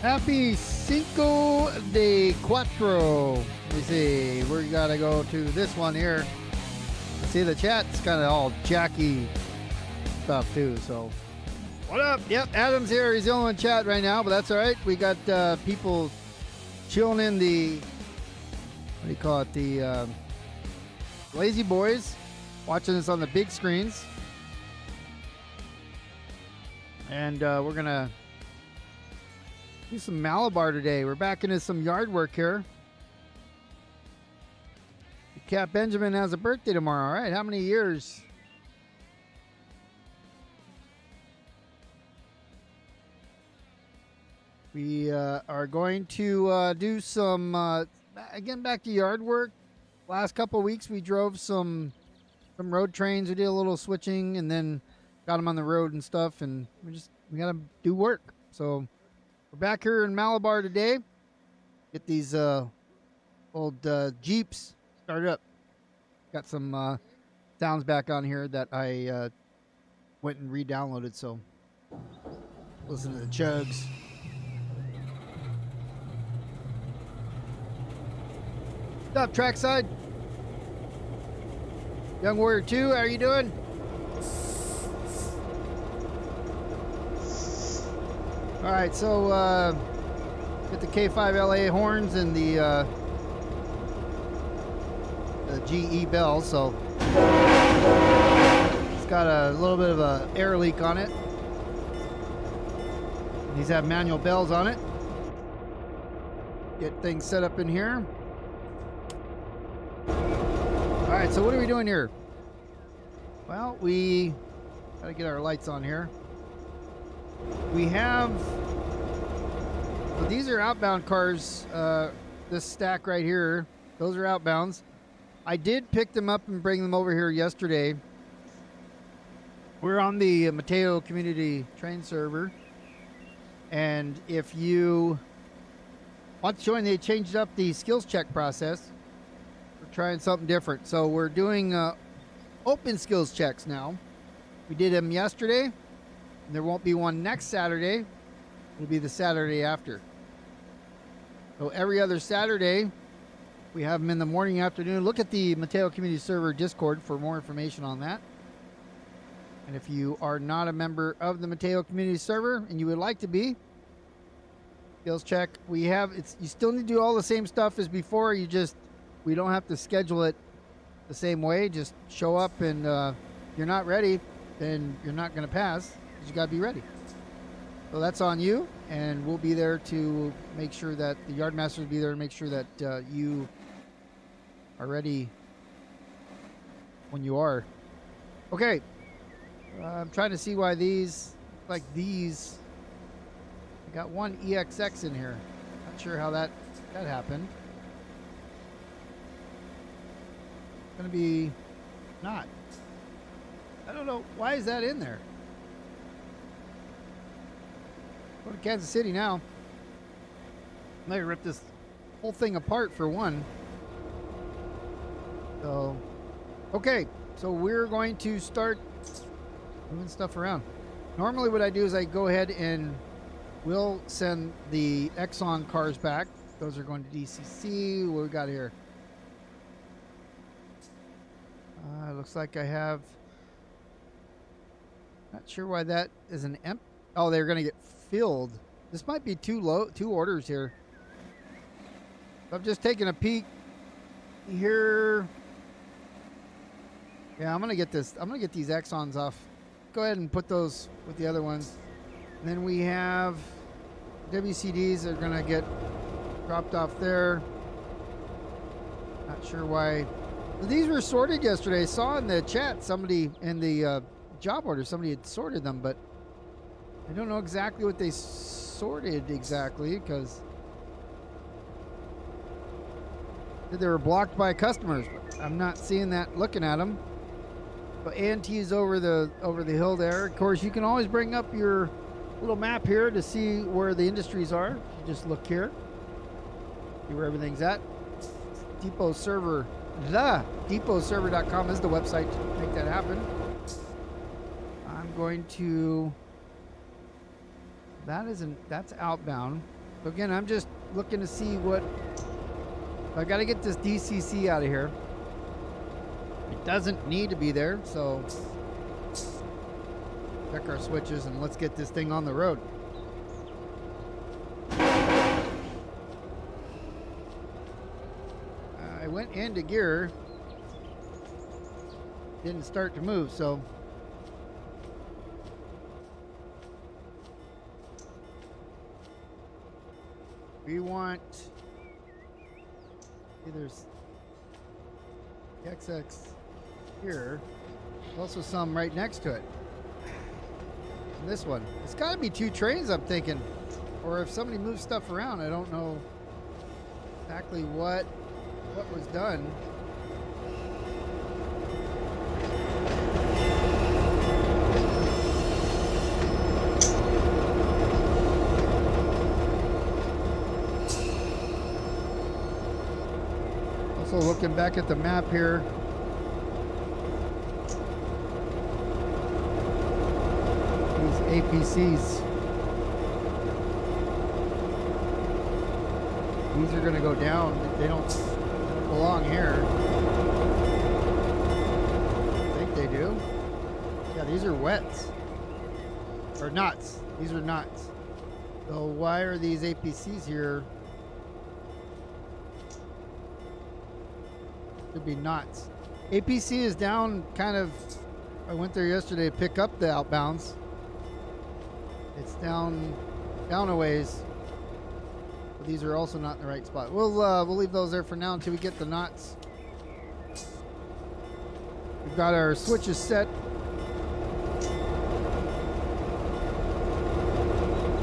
Happy Cinco de Cuatro. Let me see. We gotta go to this one here. See, the chat's kind of all Jackie stuff too. So, what up? Yep, Adam's here. He's the only one in chat right now, but that's all right. We got people chilling in the, what do you call it? The lazy boys, watching this on the big screens, and we're gonna do some Malabar today. We're back into some yard work here. Cat Benjamin has a birthday tomorrow. All right, how many years? We are going to do some, again, back to yard work. Last couple of weeks, we drove some road trains. We did a little switching and then got them on the road and stuff. And we got to do work. So we're back here in Malabar today. Get these old Jeeps started up. Got some sounds back on here that I went and re-downloaded. So listen to the chugs. What's up, Trackside? Young Warrior 2, how are you doing? All right, so get the K5LA horns and the GE bell. So it's got a little bit of a air leak on it. These have manual bells on it. Get things set up in here. All right, so what are we doing here? Well, we gotta get our lights on here. We have, well, these are outbound cars. This stack right here, those are outbounds. I did pick them up and bring them over here yesterday. We're on the Mateo community train server, and if you want to join, they changed up the skills check process. We're trying something different, so we're doing open skills checks now. We did them yesterday, and there won't be one next Saturday. It'll be the Saturday after. So every other Saturday, we have them in the morning, afternoon. Look at the Mateo Community Server Discord for more information on that. And if you are not a member of the Mateo Community Server and you would like to be, skills check. We have, you still need to do all the same stuff as before. We don't have to schedule it the same way. Just show up, and if you're not ready, then you're not going to pass, because you got to be ready. So that's on you, and we'll be there to make sure that the yard masters will be there to make sure that you are ready when you are. Okay, I'm trying to see why these, like these, I got one EXX in here. Not sure how that happened. Gonna be not. I don't know, why is that in there? Go to Kansas City now. Let me rip this whole thing apart for one. So, okay, so we're going to start moving stuff around. Normally what I do is I go ahead and we'll send the Exxon cars back. Those are going to DCC. What we got here? Looks like I have, not sure why that is an empty. Oh, they're going to get filled. This might be two orders here. So I'm just taking a peek here. Yeah, I'm going to get this. I'm going to get these Exxons off. Go ahead and put those with the other ones. And then we have WCDs are going to get dropped off there. Not sure why. These were sorted yesterday. I saw in the chat somebody in the job order, somebody had sorted them, but I don't know exactly what they sorted exactly, because they were blocked by customers. But I'm not seeing that looking at them. But A&T is over the hill there. Of course, you can always bring up your little map here to see where the industries are. You just look here, see where everything's at. Depot server. TheDepotServer.com is the website to make that happen. I'm going to, that's outbound. So again, I'm just looking to see what... I got to get this DCC out of here. It doesn't need to be there, so... Check our switches and let's get this thing on the road. I went into gear. Didn't start to move, so... We want... There's the XX here. There's also some right next to it. And this one. It's got to be 2 trains, I'm thinking. Or if somebody moves stuff around, I don't know exactly what was done. So looking back at the map here, these APCs, these are going to go down. They don't belong here. I think they do. Yeah, these are wets. Or nuts. These are nuts. So why are these APCs here? Could be knots. APC is down kind of... I went there yesterday to pick up the outbounds. It's down a ways. But these are also not in the right spot. We'll leave those there for now until we get the knots. We've got our switches set.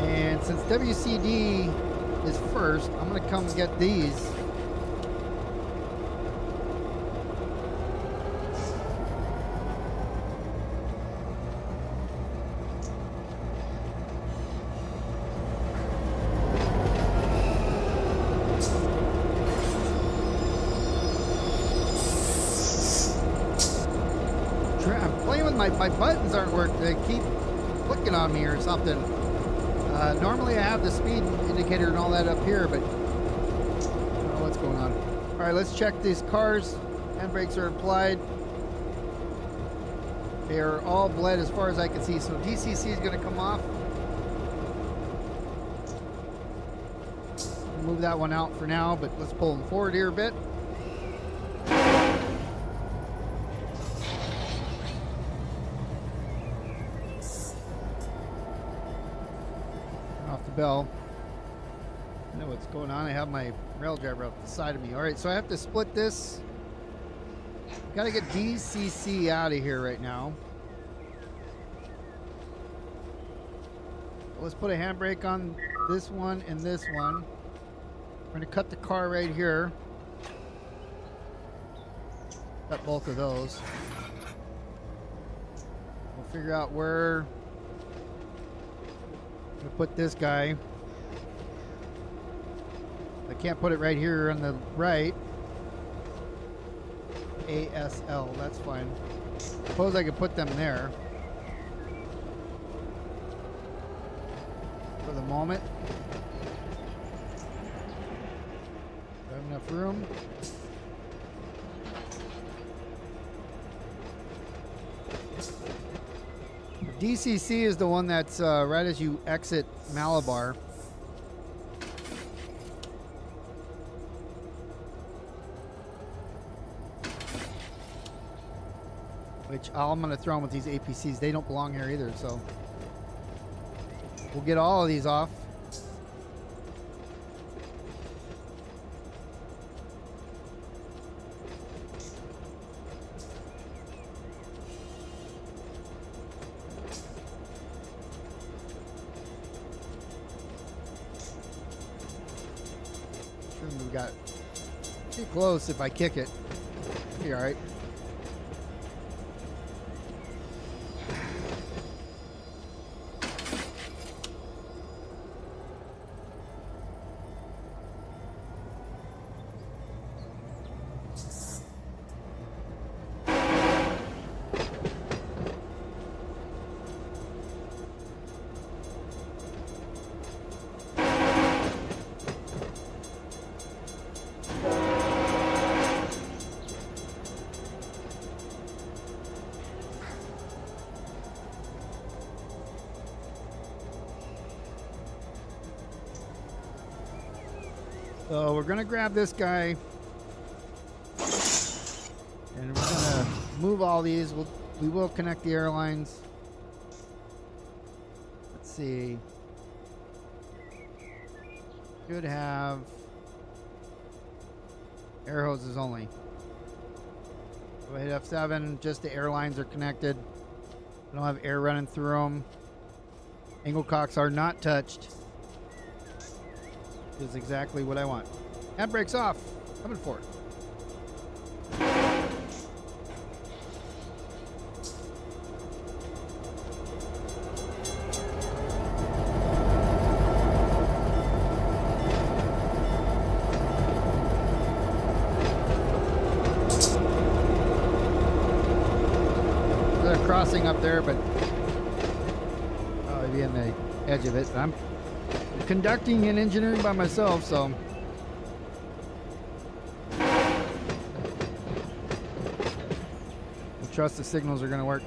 And since WCD is first, I'm going to come get these. My buttons aren't working. They keep clicking on me or something. Normally I have the speed indicator and all that up here, but I don't know what's going on. All right, let's check these cars. Handbrakes are applied. They are all bled as far as I can see. So DCC is going to come off. Move that one out for now, but let's pull them forward here a bit. Bell. I know what's going on. I have my rail driver up the side of me. All right, so I have to split this. Got to get DCC out of here right now. Let's put a handbrake on this one and this one. We're going to cut the car right here. Cut both of those. We'll figure out where to put this guy. I can't put it right here on the right. ASL, that's fine. Suppose I could put them there for the moment. Do I have enough room? DCC is the one that's right as you exit Malabar. Which I'm going to throw them with these APCs. They don't belong here either, so we'll get all of these off. We got too close. If I kick it, it'll be all right. So we're gonna grab this guy, and we're gonna move all these. We will connect the airlines. Let's see. Should have air hoses only. So hit F7. Just the airlines are connected. I don't have air running through them. Angle cocks are not touched. Is exactly what I want. Handbrake's off. Coming for it. There's a crossing up there, but probably be in the edge of it. I'm conducting and engineering by myself, so I trust the signals are going to work.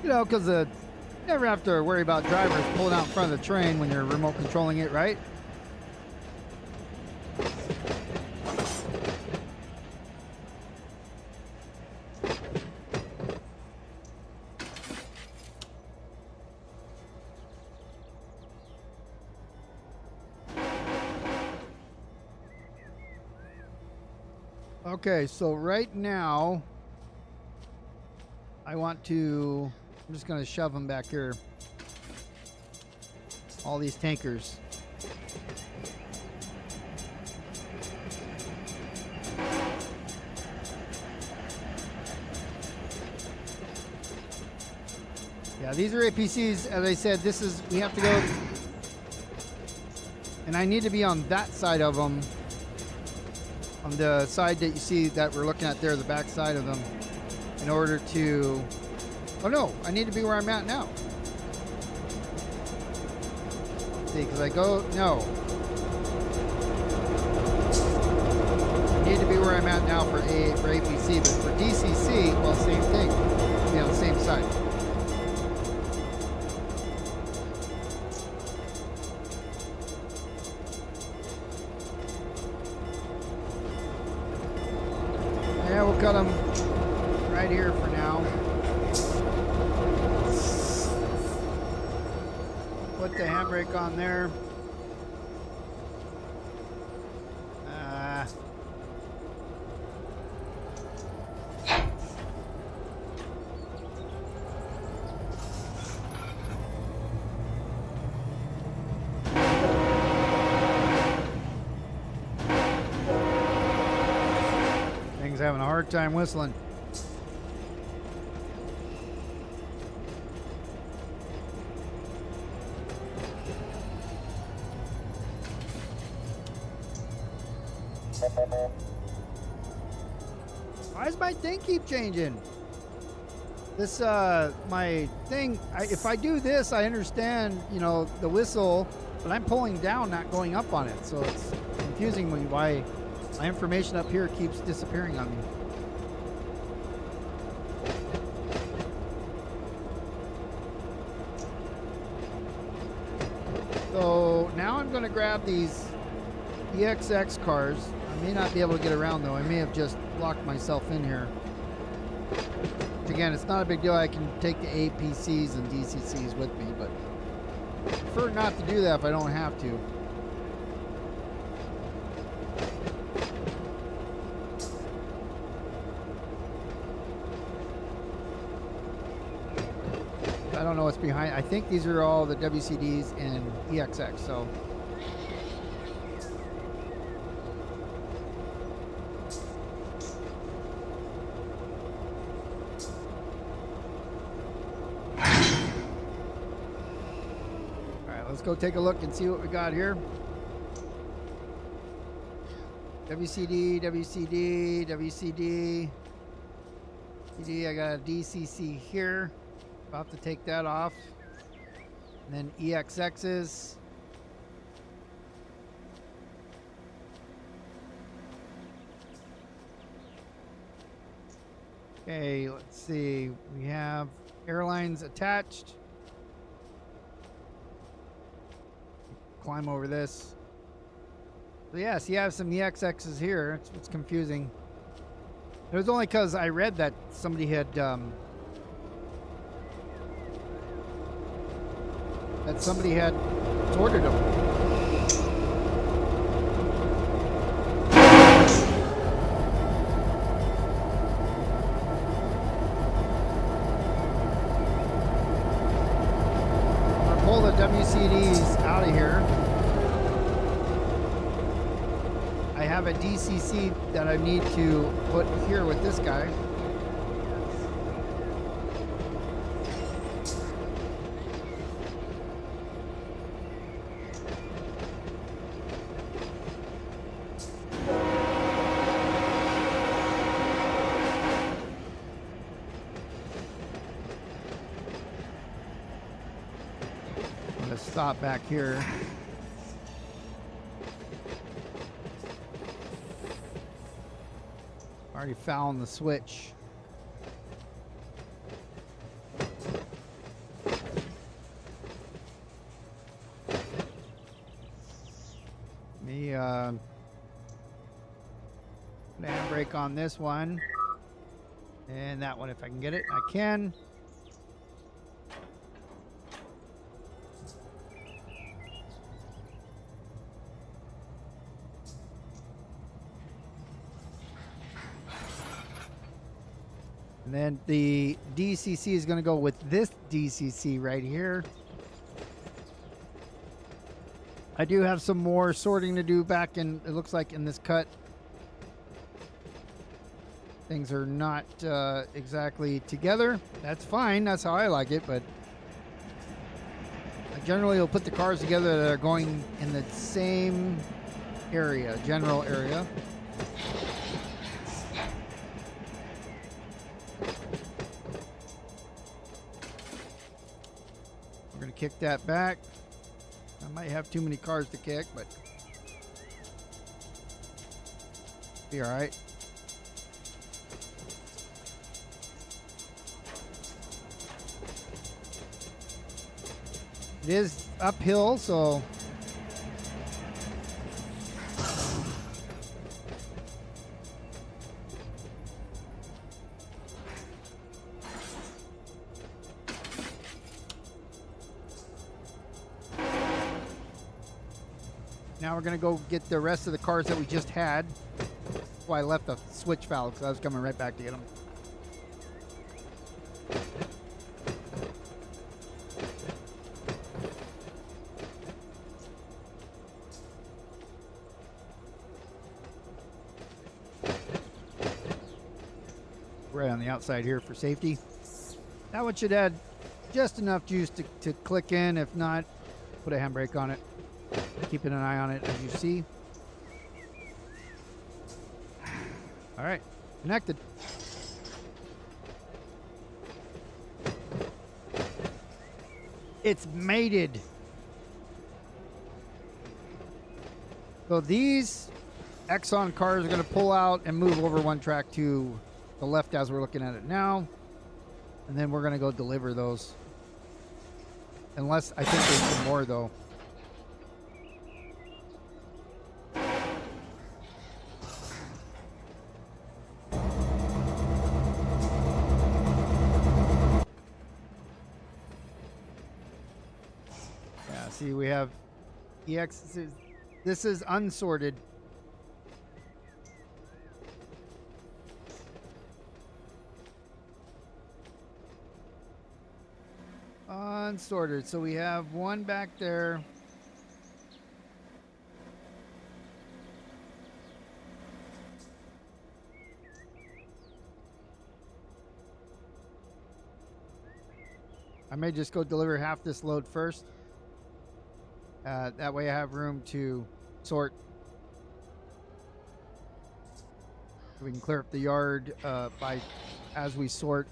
You know, because you never have to worry about drivers pulling out in front of the train when you're remote controlling it, right? Okay, so right now, I'm just going to shove them back here. All these tankers. Yeah, these are APCs. As I said, we have to go, and I need to be on that side of them. On the side that you see that we're looking at there, the back side of them, in order to... Oh no, I need to be where I'm at now. See, because I go... No. I need to be where I'm at now for APC, but for DCC, well, same thing. Be on the same side. Yeah, we'll cut them right here for now. Put the handbrake on there. Thing's having a hard time whistling. Why does my thing keep changing? This, my thing, if I do this, I understand, you know, the whistle, but I'm pulling down, not going up on it. So it's confusing me why my information up here keeps disappearing on me. So now I'm going to grab these EXX cars. I may not be able to get around though. I may have just locked myself in here. Which again, it's not a big deal. I can take the APCs and DCCs with me, but I prefer not to do that if I don't have to. I don't know what's behind. I think these are all the WCDs and EXX, so. Let's go take a look and see what we got here. WCD, WCD, WCD. CD, I got a DCC here. About to take that off. And then EXXs. Okay, let's see. We have airlines attached. climb over this. So yes, you have some EXXs here. It's confusing. It was only because I read that somebody had sorted them. I'm gonna pull the WCDs out of here. I have a DCC that I need to put here with this guy. I'm gonna stop back here. Already fouling the switch. Me handbrake on this one and that one if I can get it. I can. And then the DCC is going to go with this DCC right here. I do have some more sorting to do back in, it looks like in this cut. Things are not exactly together. That's fine. That's how I like it. But I generally will put the cars together that are going in the same area, general area. We're going to kick that back. I might have too many cars to kick, but be all right. It is uphill, so now we're gonna go get the rest of the cars that we just had. That's why I left the switch valve, because I was coming right back to get them. Right on the outside here for safety. That one should add just enough juice to click in. If not, put a handbrake on it. Keeping an eye on it as you see. All right, connected. It's mated. So these Exxon cars are going to pull out and move over one track to the left as we're looking at it now. And then we're going to go deliver those. Unless, I think there's some more though. Yeah, see, we have EX. This is unsorted. Unsorted. So we have one back there. I may just go deliver half this load first. That way I have room to sort. We can clear up the yard as we sort.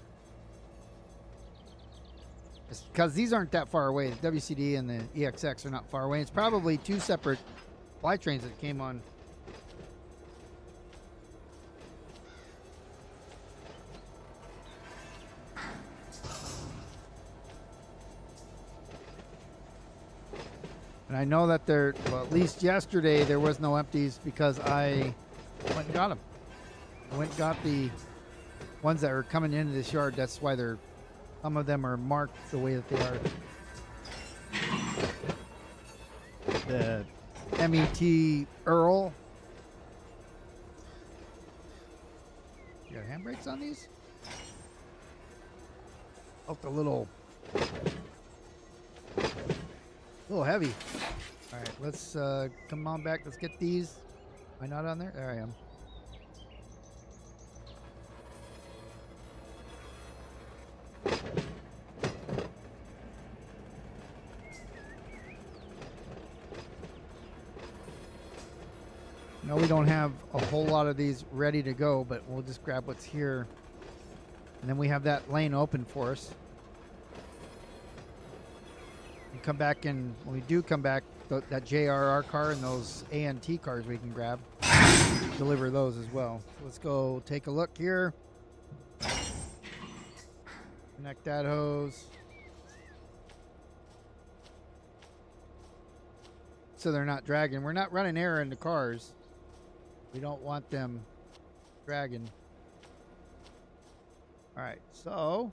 Because these aren't that far away. The WCD and the EXX are not far away. It's probably two separate fly trains that came on. And I know that there, well, at least yesterday, there was no empties because I went and got them. I went and got the ones that are coming into this yard. That's why they're, some of them are marked the way that they are. The MET Earl. You got handbrakes on these? Felt a little heavy. All right, let's come on back. Let's get these. Am I not on there? There I am. No, we don't have a whole lot of these ready to go, but we'll just grab what's here. And then we have that lane open for us. And come back, and when we do come back, that JRR car and those ANT cars we can grab, deliver those as well. So let's go take a look here. Connect that hose. So they're not dragging. We're not running air into cars. We don't want them dragging. All right, so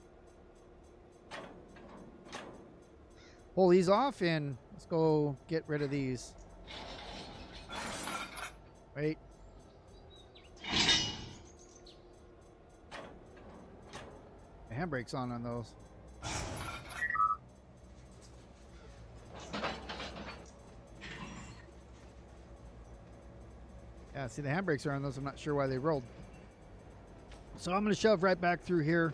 pull these off and let's go get rid of these. Wait. The handbrake's on those. Yeah, see the handbrakes are on those. I'm not sure why they rolled. So I'm going to shove right back through here.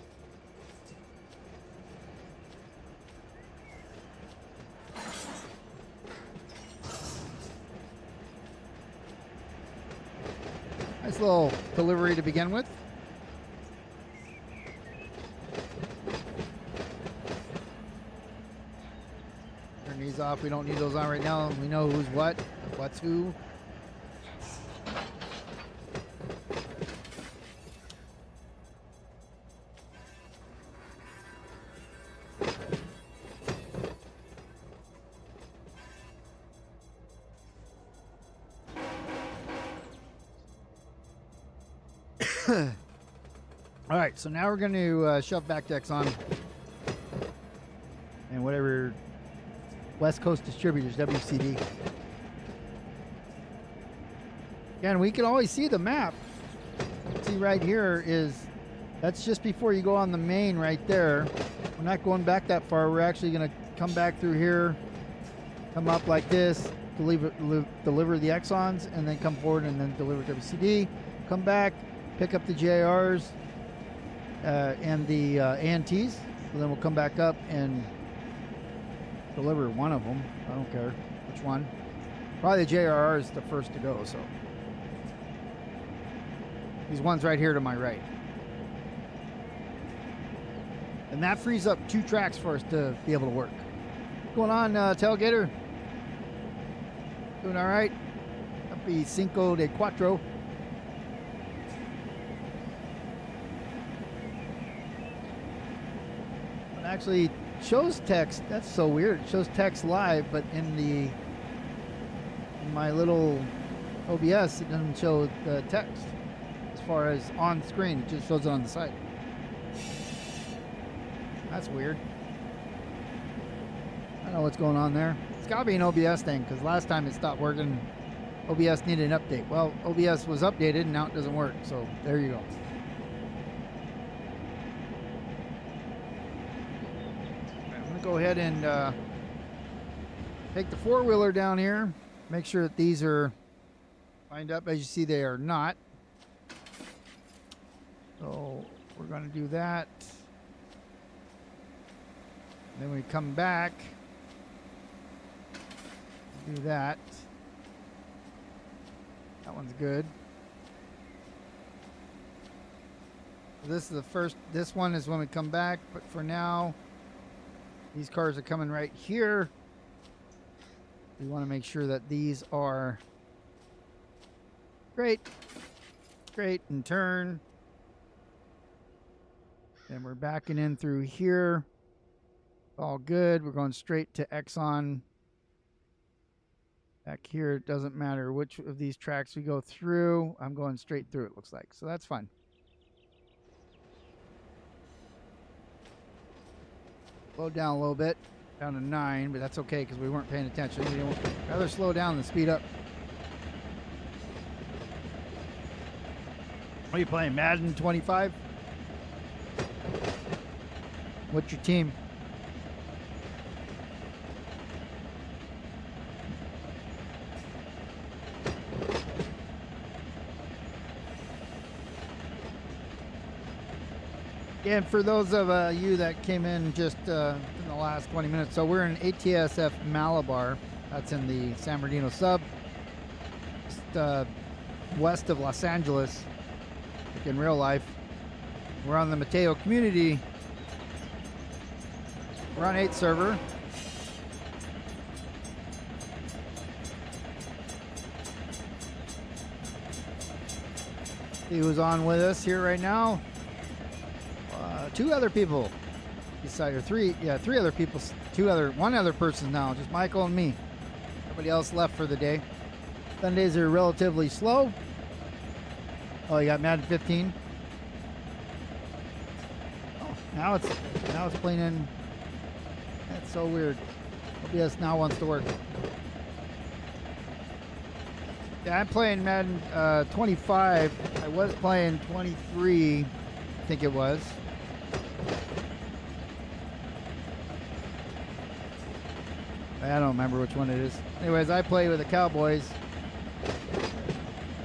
Nice little delivery to begin with. Turn these off. We don't need those on right now. We know who's what's who. All right, so now we're going to shove back decks on and whatever West Coast Distributors, WCD. Again, we can always see the map. See right here that's just before you go on the main right there. We're not going back that far. We're actually going to come back through here, come up like this, deliver the Exxons, and then come forward and then deliver WCD. Come back, pick up the JRs and the ANTs. So then we'll come back up and deliver one of them. I don't care which one. Probably the JRR is the first to go. So these ones right here to my right. And that frees up 2 tracks for us to be able to work. What's going on, Tailgater? Doing all right? Happy Cinco de Cuatro. It actually shows text. That's so weird. It shows text live, but in my little OBS, it doesn't show the text as far as on screen. It just shows it on the side. That's weird. I don't know what's going on there. It's got to be an OBS thing, because last time it stopped working, OBS needed an update. Well, OBS was updated and now it doesn't work. So there you go. I'm going to go ahead and take the 4-wheeler down here. Make sure that these are lined up. As you see, they are not. So we're going to do that. Then we come back, do that. That one's good. This is the first, this one is when we come back, but for now, these cars are coming right here. We want to make sure that these are straight and turn. Then we're backing in through here. All good. We're going straight to Exxon Back here, it doesn't matter which of these tracks we go through. I'm going straight through, it looks like. So that's fun. Slow down a little bit, down to 9, but that's okay because we weren't paying attention. We would rather slow down than speed up. What are you playing, Madden 25? What's your team? And for those of you that came in just in the last 20 minutes, so we're in ATSF Malabar. That's in the San Bernardino sub, just west of Los Angeles, like in real life. We're on the Mateo community. We're on 8 server. See who's on with us here right now. 2 other people. Besides, three other people. One other person now. Just Michael and me. Everybody else left for the day. Sundays are relatively slow. Oh, you got Madden 15. Oh, now it's playing in. That's so weird. OBS now wants to work. Yeah, I'm playing Madden 25. I was playing 23. I think it was. I don't remember which one it is. Anyways, I play with the Cowboys.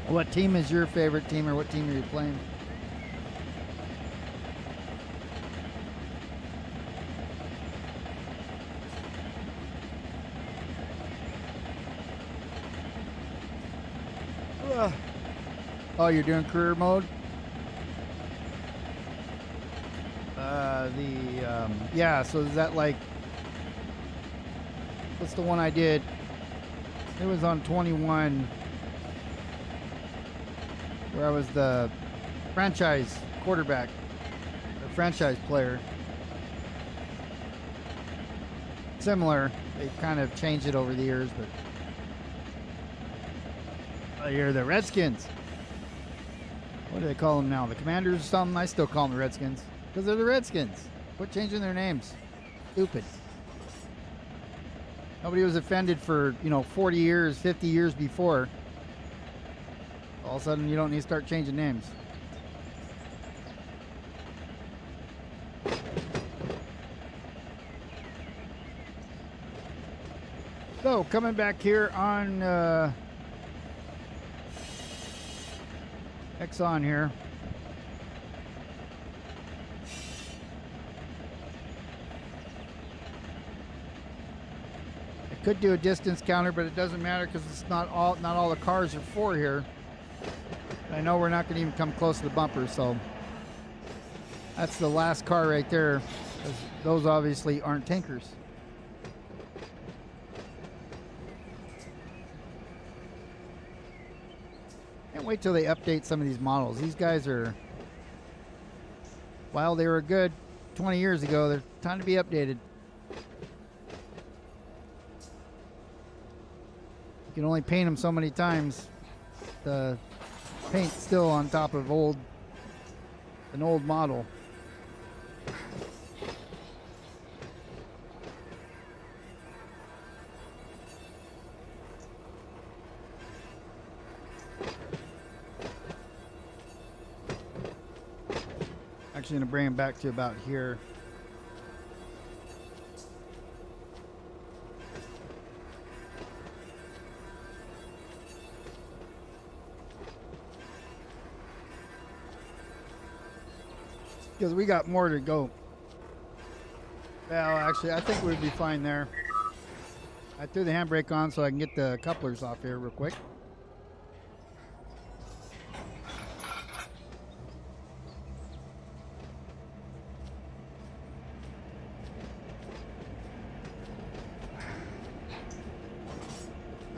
What team is your favorite team, or what team are you playing? Oh, you're doing career mode? Yeah, so is that like, what's the one I did? It was on 21, where I was the franchise quarterback, or franchise player. Similar, they've kind of changed it over the years, but you're the Redskins. What do they call them now? The Commanders or something? I still call them the Redskins because they're the Redskins. Quit changing their names. Stupid. Nobody was offended for, 40 years, 50 years before. All of a sudden, you don't need to start changing names. So, coming back here on Exxon here. Could do a distance counter, but it doesn't matter because it's not all the cars are for here. I know we're not going to even come close to the bumper, so that's the last car right there. Those obviously aren't tankers. Can't wait till they update some of these models. These guys are, while they were good 20 years ago, they're time to be updated. You can only paint them so many times. The paint's still on top of an old model. Actually, going to bring them back to about here. Because we got more to go. Well, actually, I think we'd be fine there. I threw the handbrake on so I can get the couplers off here real quick.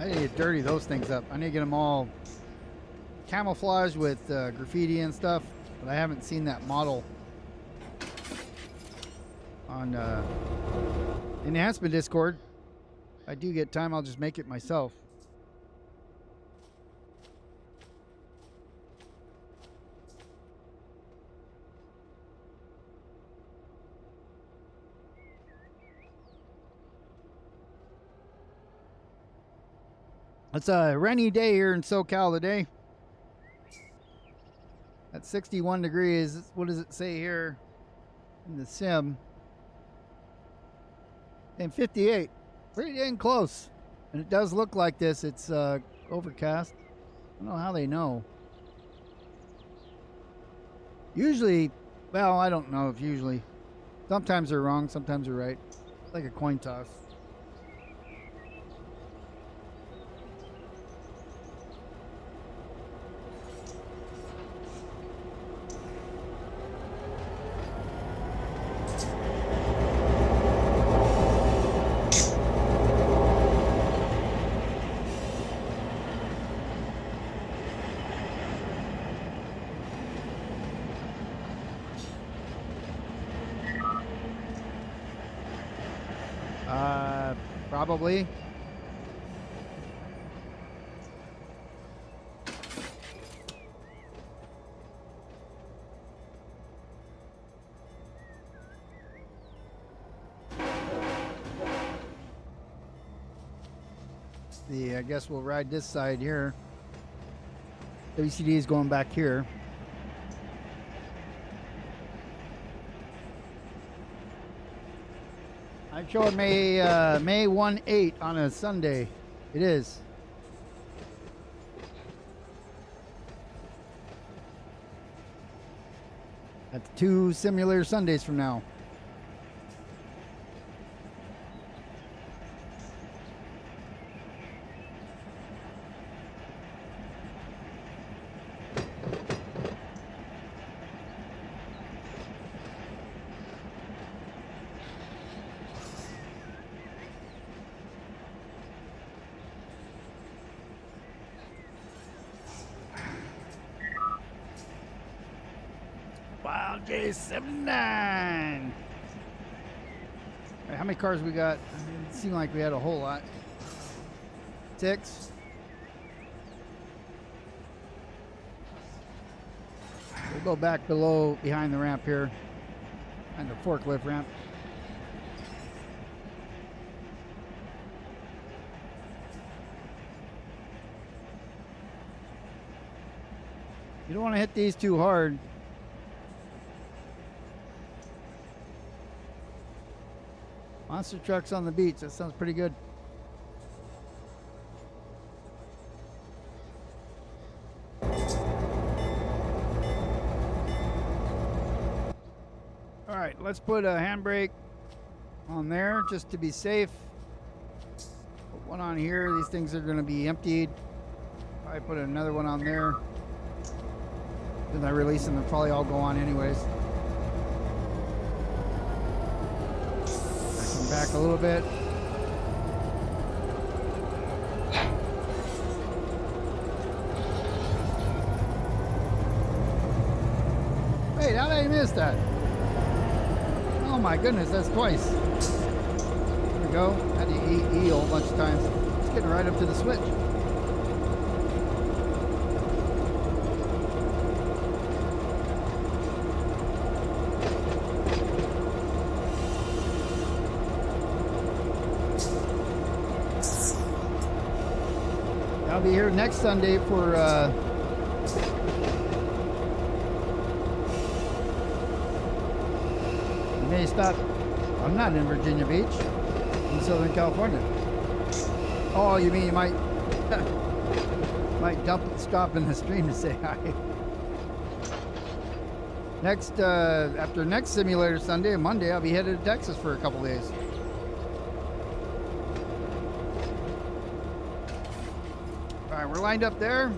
I need to dirty those things up. I need to get them all camouflaged with graffiti and stuff, but I haven't seen that model on Enhancement Discord. If I do get time, I'll just make it myself. It's a rainy day here in SoCal today. At 61 degrees. What does it say here in the sim? And 58. Pretty dang close. And it does look like this. It's overcast. I don't know how they know. Usually, well, I don't know if usually. Sometimes they're wrong, sometimes they're right. It's like a coin toss. Probably. I guess we'll ride this side here. WCD is going back here. I'm showing May 1/8 on a Sunday. It is. That's 2 simulator Sundays from now. J79. Right, how many cars we got? It seemed like we had a whole lot. 6. We'll go back behind the ramp here, behind the forklift ramp. You don't want to hit these too hard. Monster trucks on the beach. That sounds pretty good. All right, let's put a handbrake on there just to be safe. Put one on here. These things are going to be emptied. Probably put another one on there. Then I release them, they'll probably all go on anyways. Back a little bit. Wait, how did I miss that? Oh my goodness, that's twice. There we go. Had to E a whole bunch of times. It's getting right up to the switch. I'll be here next Sunday for you may stop. I'm not in Virginia Beach, in Southern California. Oh, you mean you might stop in the stream to say hi. Next after next simulator Sunday, Monday, I'll be headed to Texas for a couple days. We're lined up there.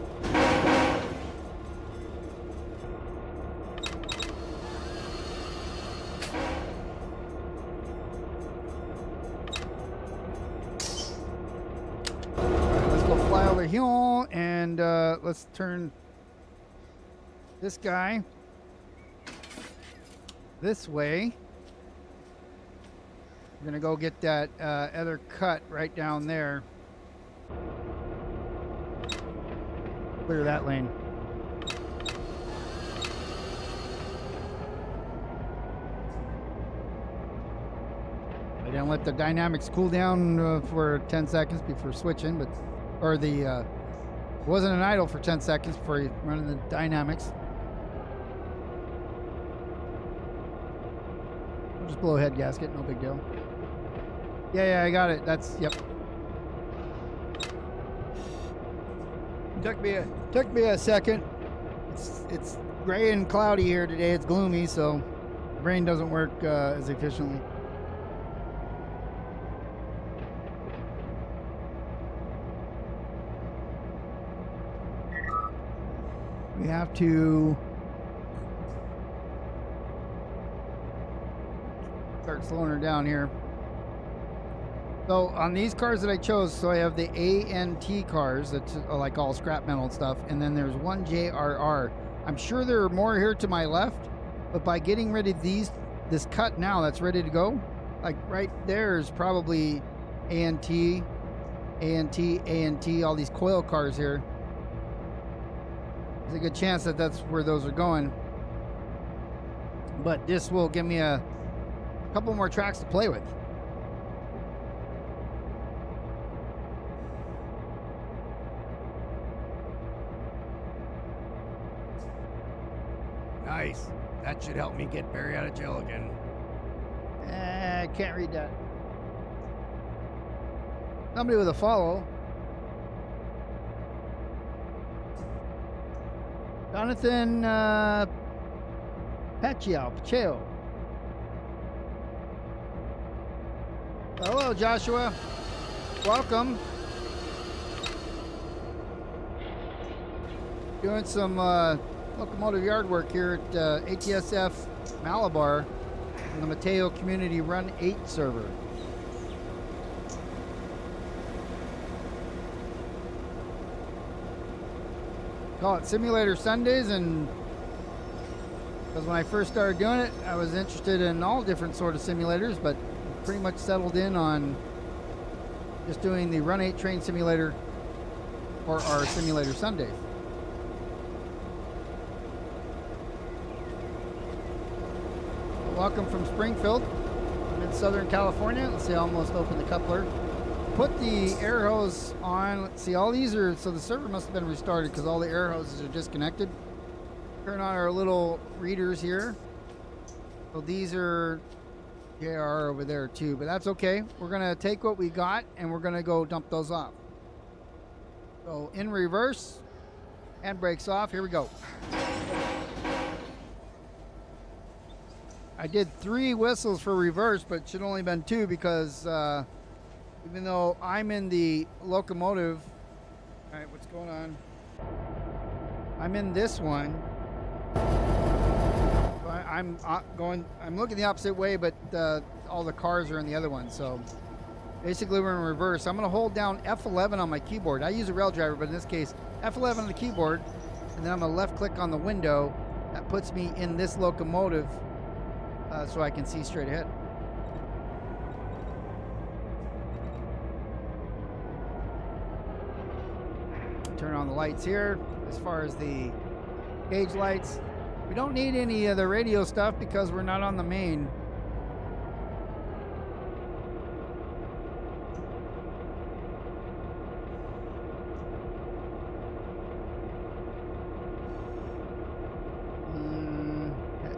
Alright, let's go fly over here and let's turn this guy this way. We're gonna go get that other cut right down there. Clear that lane. I didn't let the dynamics cool down for 10 seconds before switching, but or the wasn't an idle for 10 seconds before you running the dynamics. I'll just blow head gasket, no big deal. Yeah, I got it. That's, yep. Took me a second. It's gray and cloudy here today. It's gloomy, so the brain doesn't work as efficiently. We have to start slowing her down here. So on these cars that I chose, so I have the ANT cars, that's like all scrap metal and stuff, and then there's one JRR. I'm sure there are more here to my left, but by getting rid of this cut now that's ready to go, like right there is probably ANT, all these coil cars here. There's a good chance that that's where those are going. But this will give me a couple more tracks to play with. Nice. That should help me get Barry out of jail again. I can't read that. Somebody with a follow. Jonathan Pacheco. Hello, Joshua. Welcome. Doing some locomotive yard work here at ATSF Malabar on the Mateo Community Run 8 server. Call it Simulator Sundays, and because when I first started doing it, I was interested in all different sort of simulators, but pretty much settled in on just doing the Run 8 train simulator for our Simulator Sundays. Welcome from Springfield. I'm in Southern California. Let's see, I almost opened the coupler. Put the air hose on. Let's see, all these are, so the server must have been restarted because all the air hoses are disconnected. Turn on our little readers here. So these are JR over there too, but that's okay. We're gonna take what we got and we're gonna go dump those off. So in reverse, handbrakes off, here we go. I did 3 whistles for reverse, but it should only been 2 because even though I'm in the locomotive, all right, what's going on? I'm in this one. I'm looking the opposite way, but all the cars are in the other one. So basically we're in reverse. I'm gonna hold down F11 on my keyboard. I use a rail driver, but in this case, F11 on the keyboard, and then I'm gonna left click on the window. That puts me in this locomotive so I can see straight ahead. Turn on the lights here. As far as the gauge lights, we don't need any of the radio stuff because we're not on the main.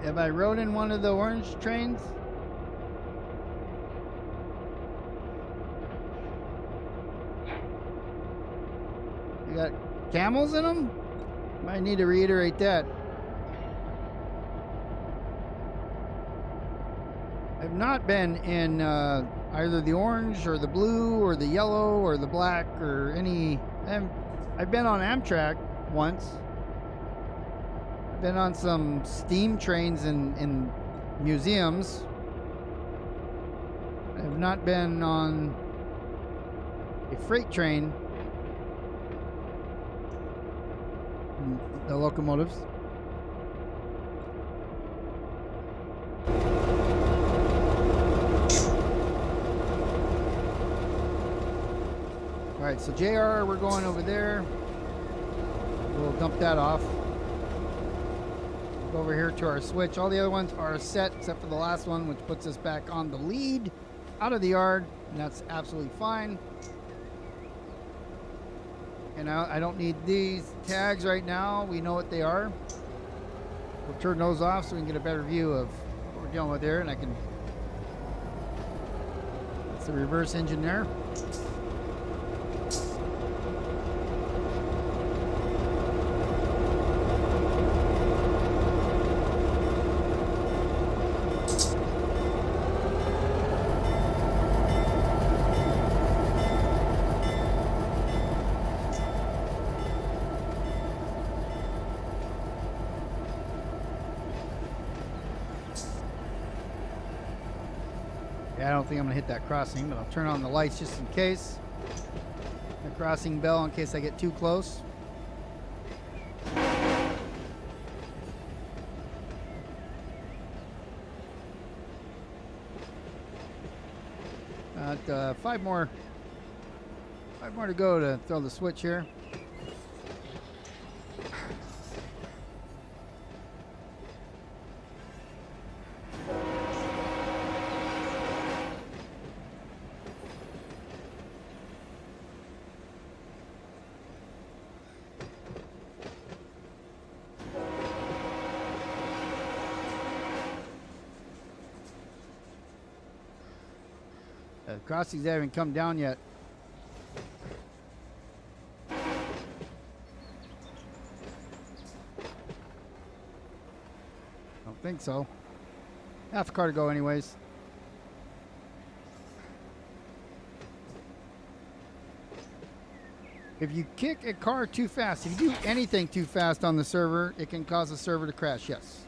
Have I rode in one of the orange trains? You got camels in them? Might need to reiterate that. I've not been in either the orange or the blue or the yellow or the black or any. I've been on Amtrak once. I've been on some steam trains in museums. I've not been on a freight train. The locomotives. All right, so JR, we're going over there. We'll dump that off. Go over here to our switch. All the other ones are set except for the last one, which puts us back on the lead out of the yard, and that's absolutely fine. And I don't need these tags right now. We know what they are. We'll turn those off so we can get a better view of what we're dealing with there. And I can... That's the reverse engine there. Yeah, I don't think I'm gonna hit that crossing, but I'll turn on the lights just in case. The crossing bell in case I get too close. Five more to go to throw the switch here. The crossings haven't come down yet. Don't think so. Half a car to go anyways. If you kick a car too fast, if you do anything too fast on the server, it can cause the server to crash, yes.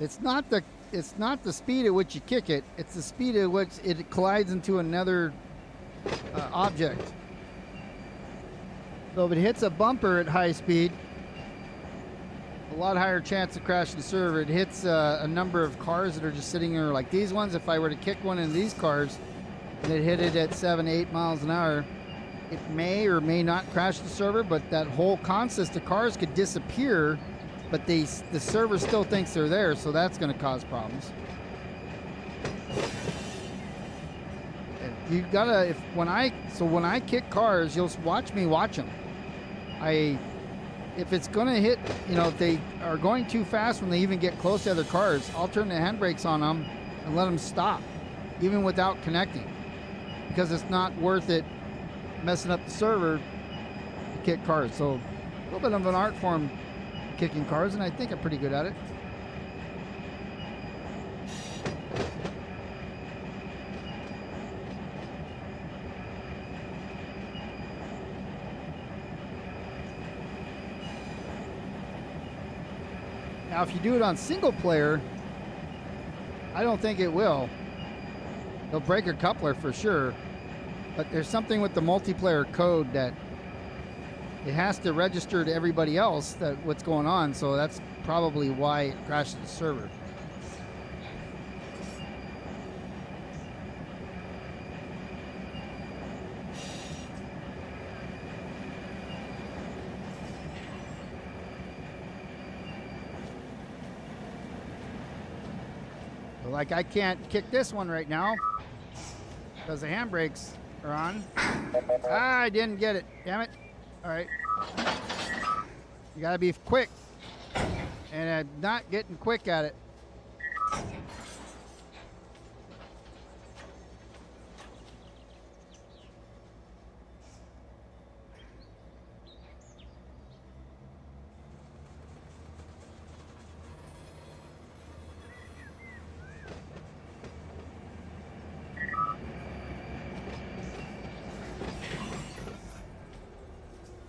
It's not the speed at which you kick it, it's the speed at which it collides into another object. So if it hits a bumper at high speed, a lot higher chance of crashing the server. It hits a number of cars that are just sitting there like these ones. If I were to kick one of these cars and it hit it at 7-8 miles an hour, it may or may not crash the server, but that whole consist of cars could disappear, but the server still thinks they're there, so that's going to cause problems. You gotta, when I kick cars, you'll watch me watch them. If it's gonna hit, if they are going too fast when they even get close to other cars, I'll turn the handbrakes on them and let them stop, even without connecting, because it's not worth it messing up the server to kick cars. So a little bit of an art form kicking cars, and I think I'm pretty good at it. Now, if you do it on single player, I don't think it will. They'll break a coupler for sure, but there's something with the multiplayer code that it has to register to everybody else that what's going on, so that's probably why it crashed the server. Like, I can't kick this one right now because the handbrakes are on. I didn't get it. Damn it. All right. You got to be quick. And I'm not getting quick at it.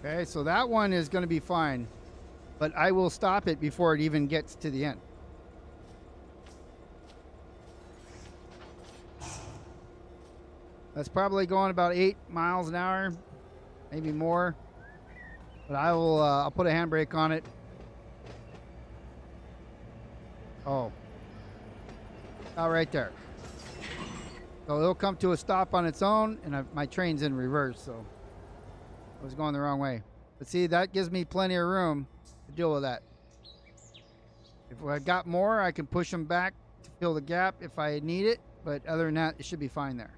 Okay, so that one is going to be fine, but I will stop it before it even gets to the end. That's probably going about 8 miles an hour, maybe more, but I'll put a handbrake on it. Oh, right there. So it'll come to a stop on its own, and my train's in reverse, so I was going the wrong way. But see, that gives me plenty of room to deal with that. If I got more, I can push them back to fill the gap if I need it, but other than that, it should be fine there.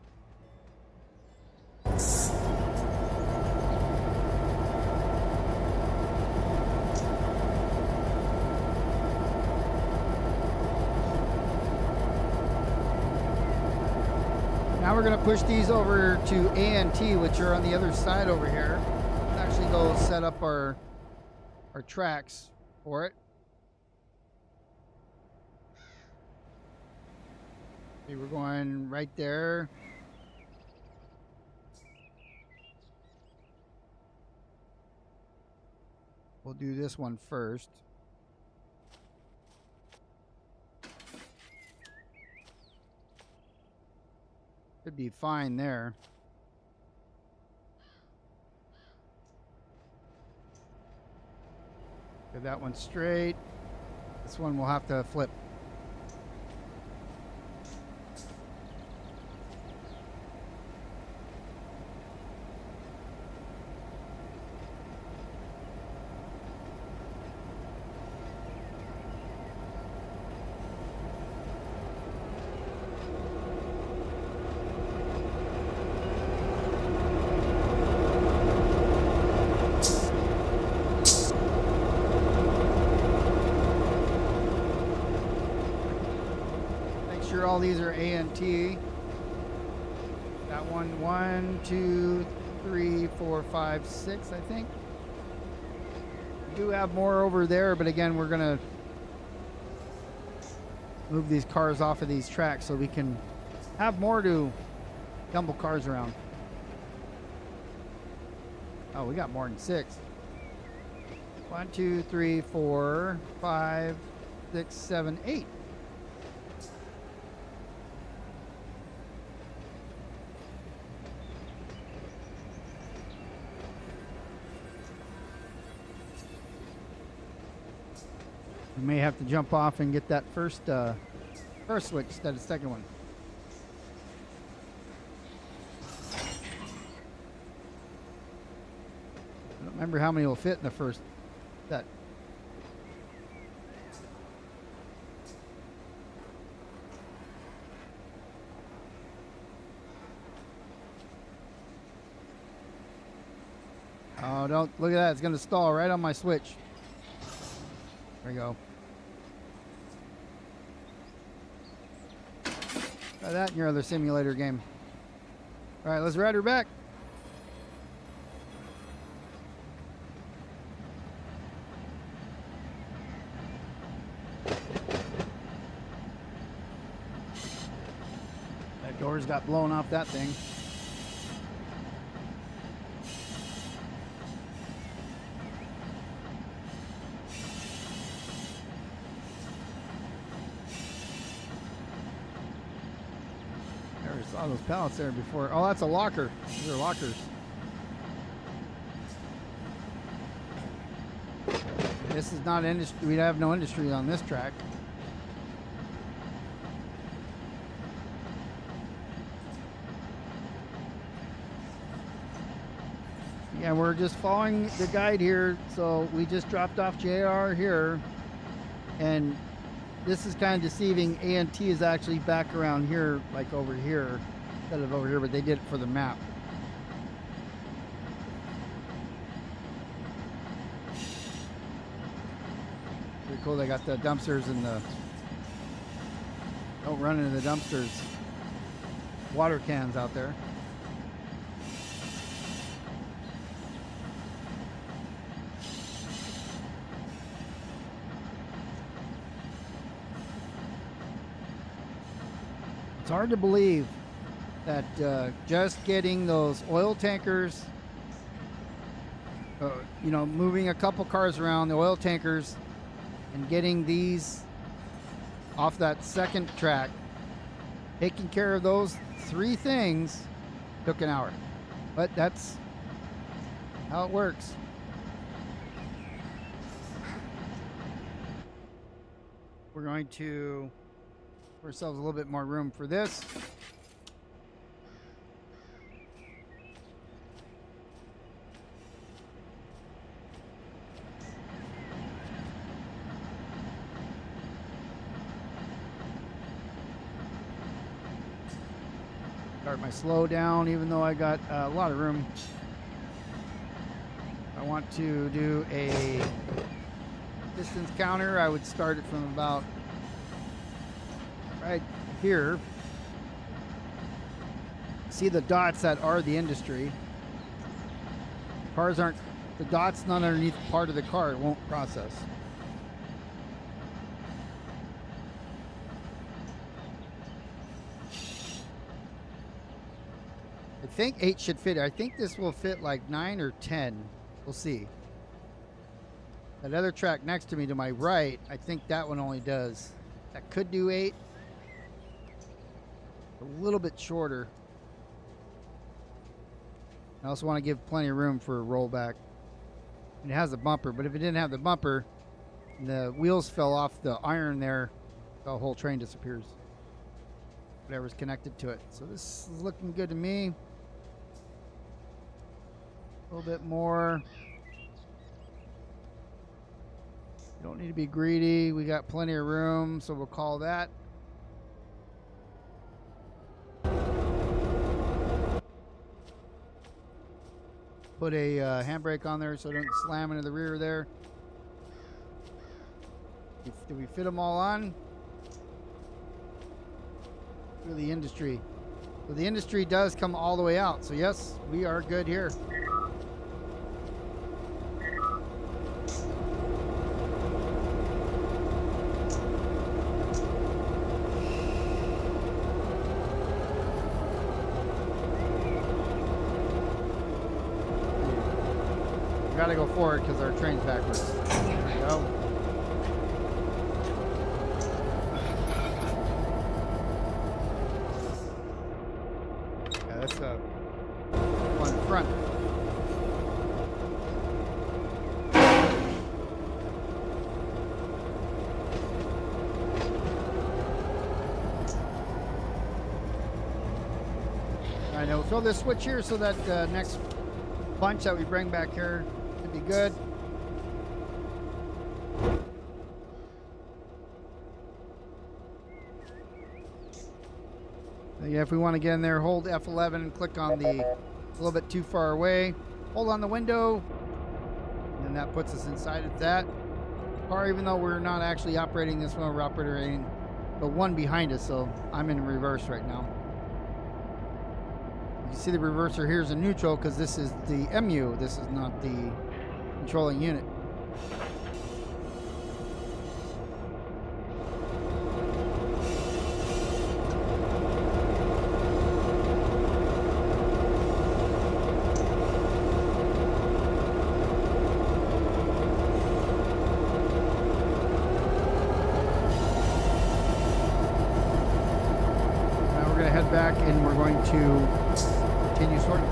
Now we're going to push these over to A and T, which are on the other side over here. Let's actually go set up our tracks for it. Okay, we're going right there. We'll do this one first. Should be fine there. Get that one straight. This one we'll have to flip. All these are A and T. That one, 1, 2, 3, 4, 5, 6, I think. We do have more over there, but again, we're gonna move these cars off of these tracks so we can have more to tumble cars around. Oh, we got more than 6. 1, 2, 3, 4, 5, 6, 7, 8. We may have to jump off and get that first switch instead of the second one. I don't remember how many will fit in the first set. Oh, don't look at that. It's going to stall right on my switch. There we go. Try that in your other simulator game. All right, let's ride her back. That door's got blown off that thing. Saw those pallets there before. Oh, that's a locker. These are lockers. This is not industry. We have no industry on this track. Yeah, we're just following the guide here. So we just dropped off JR here, and this is kind of deceiving. A&T is actually back around here, like over here, instead of over here, but they did it for the map. Pretty cool. They got the dumpsters and the, don't run into the dumpsters, water cans out there. It's hard to believe that just getting those oil tankers, you know, moving a couple cars around the oil tankers and getting these off that second track, taking care of those 3 things took an hour. But that's how it works. We're going to give ourselves a little bit more room for this. Start my slow down, even though I got a lot of room. I want to do a distance counter. I would start it from about right here. See the dots that are the industry. Cars aren't, the dot's not underneath part of the car, it won't process. I think 8 should fit. I think this will fit like 9 or 10. We'll see. That other track next to me to my right, I think that one only does. That could do 8. A little bit shorter. I also want to give plenty of room for a rollback. And it has a bumper, but if it didn't have the bumper, and the wheels fell off the iron there, the whole train disappears. Whatever's connected to it. So this is looking good to me. A little bit more. You don't need to be greedy. We got plenty of room, so we'll call that. Put a handbrake on there so it doesn't slam into the rear there. Did we fit them all on? For the industry. So the industry does come all the way out. So yes, we are good here. Gotta go forward because our train's backwards. There we go. Yeah, that's one front. I know. Throw this switch here so that next bunch that we bring back here be good. Yeah, if we want to get in there, hold F11 and click on the a little bit too far away. Hold on the window, and then that puts us inside of that car, even though we're not actually operating this one, we're operating the one behind us, so I'm in reverse right now. You see the reverser here is a neutral because this is the MU, this is not the controlling unit. Now we're going to head back and we're going to continue sorting.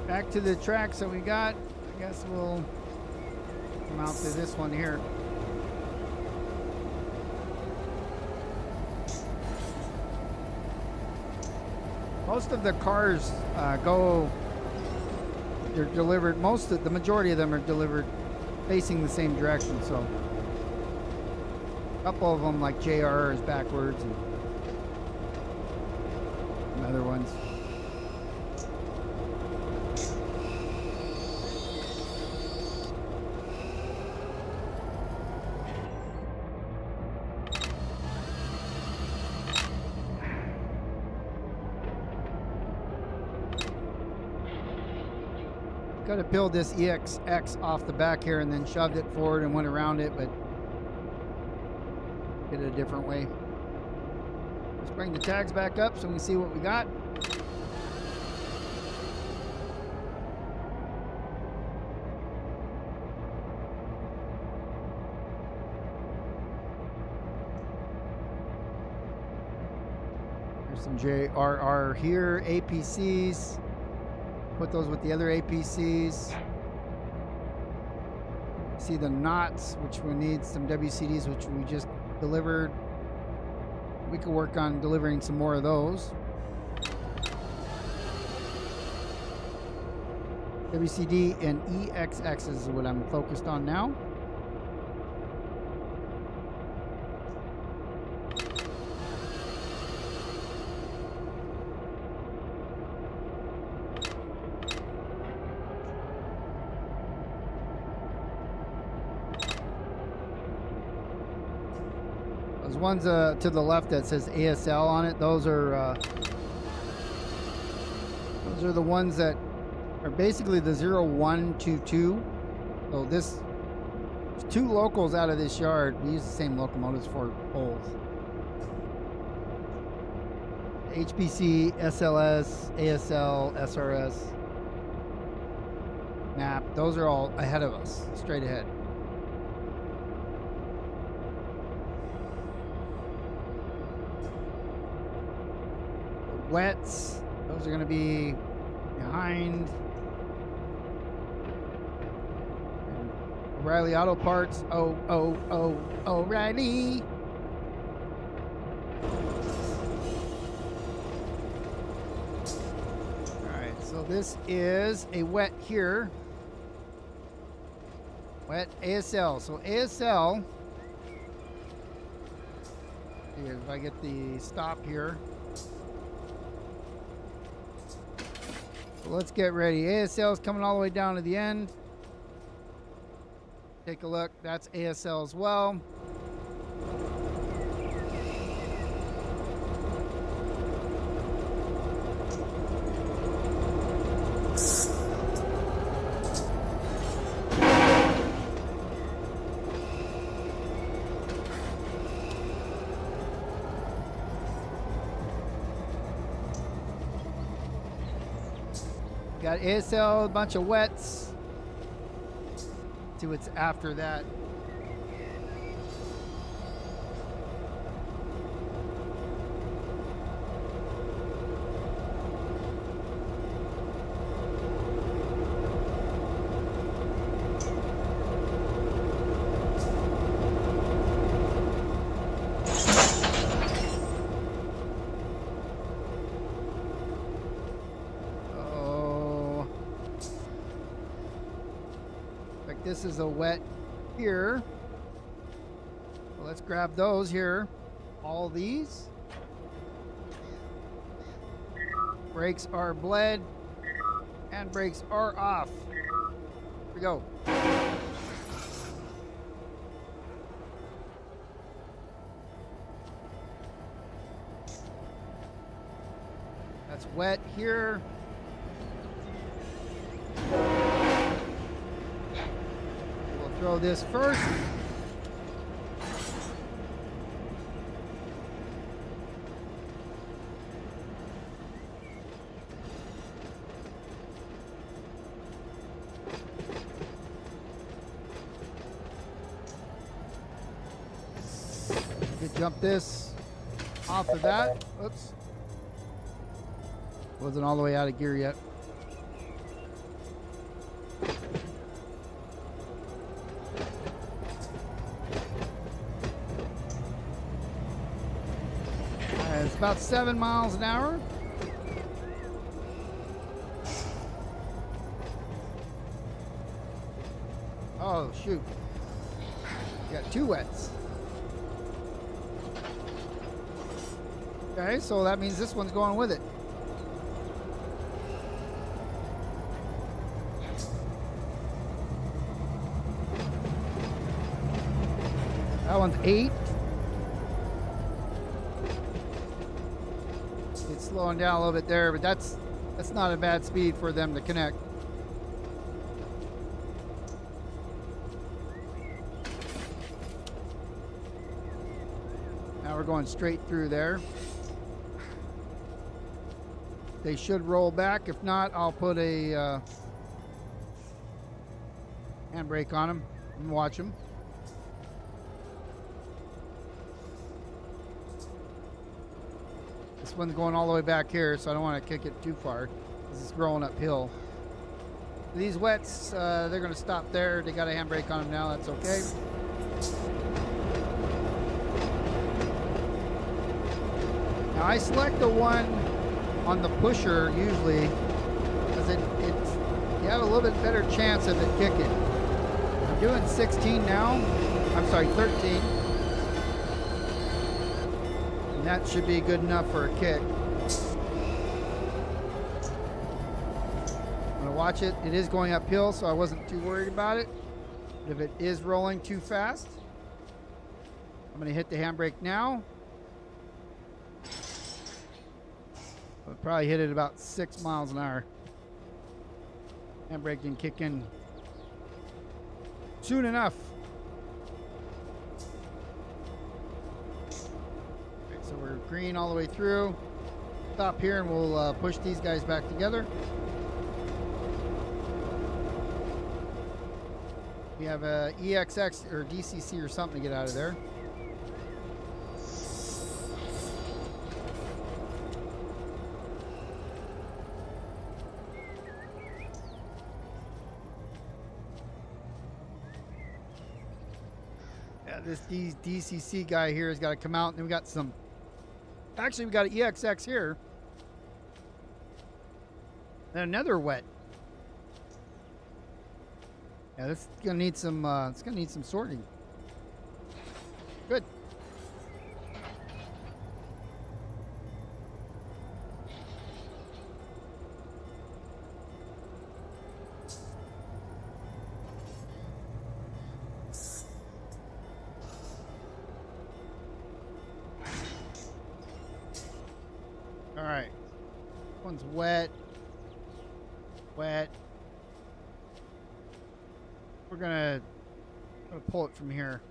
Back to the tracks that we got. I guess we'll come out to this one here. Most of the cars they're delivered, the majority of them are delivered facing the same direction, so a couple of them like JR is backwards and other ones. Could have peeled this EXX off the back here and then shoved it forward and went around it, but did it a different way. Let's bring the tags back up so we can see what we got. There's some JRR here, APCs. Put those with the other APCs. See the knots, which we need some WCDs, which we just delivered. We could work on delivering some more of those. WCD and EXX is what I'm focused on now. Those ones to the left that says ASL on it, those are the ones that are basically the 0122. So there's 2 locals out of this yard. We use the same locomotives for both. HPC, SLS, ASL, SRS, MAP, those are all ahead of us, straight ahead. Wets, those are going to be behind. O'Reilly Auto Parts, O'Reilly. Alright, so this is a wet here. Wet ASL. So ASL, here, if I get the stop here. So let's get ready. ASL is coming all the way down to the end. Take a look. That's ASL as well. Got ASL, a bunch of wets. See what's after that. This is a wet here. So let's grab those here. All these. Brakes are bled. And brakes are off. Here we go. That's wet here. Throw this first. You jump this off of that. Oops. Wasn't all the way out of gear yet. It's about 7 miles an hour. Oh, shoot. Got 2 wets. Okay, so that means this one's going with it. That one's 8. It's slowing down a little bit there, but that's not a bad speed for them to connect. going straight through there. They should roll back. If not, I'll put a handbrake on them and watch them. This one's going all the way back here, so I don't want to kick it too far because it's rolling uphill. These wets, they're going to stop there. They got a handbrake on them now. That's okay. Now I select the one on the pusher usually because you have a little bit better chance of it kicking. I'm doing 16 now. I'm sorry, 13. And that should be good enough for a kick. I'm gonna watch it. It is going uphill, so I wasn't too worried about it. But if it is rolling too fast, I'm gonna hit the handbrake now. I'll probably hit it about 6 miles an hour. Handbrake didn't kick in soon enough. Okay, so we're green all the way through. Stop here and we'll push these guys back together. We have a EXX or DCC or something to get out of there. This DCC guy here has got to come out, and then we got some. Actually, we got an EXX here, and another wet. Yeah, this is gonna need some. It's gonna need some sorting. Good. All right, this one's wet. Wet. We're gonna pull it from here.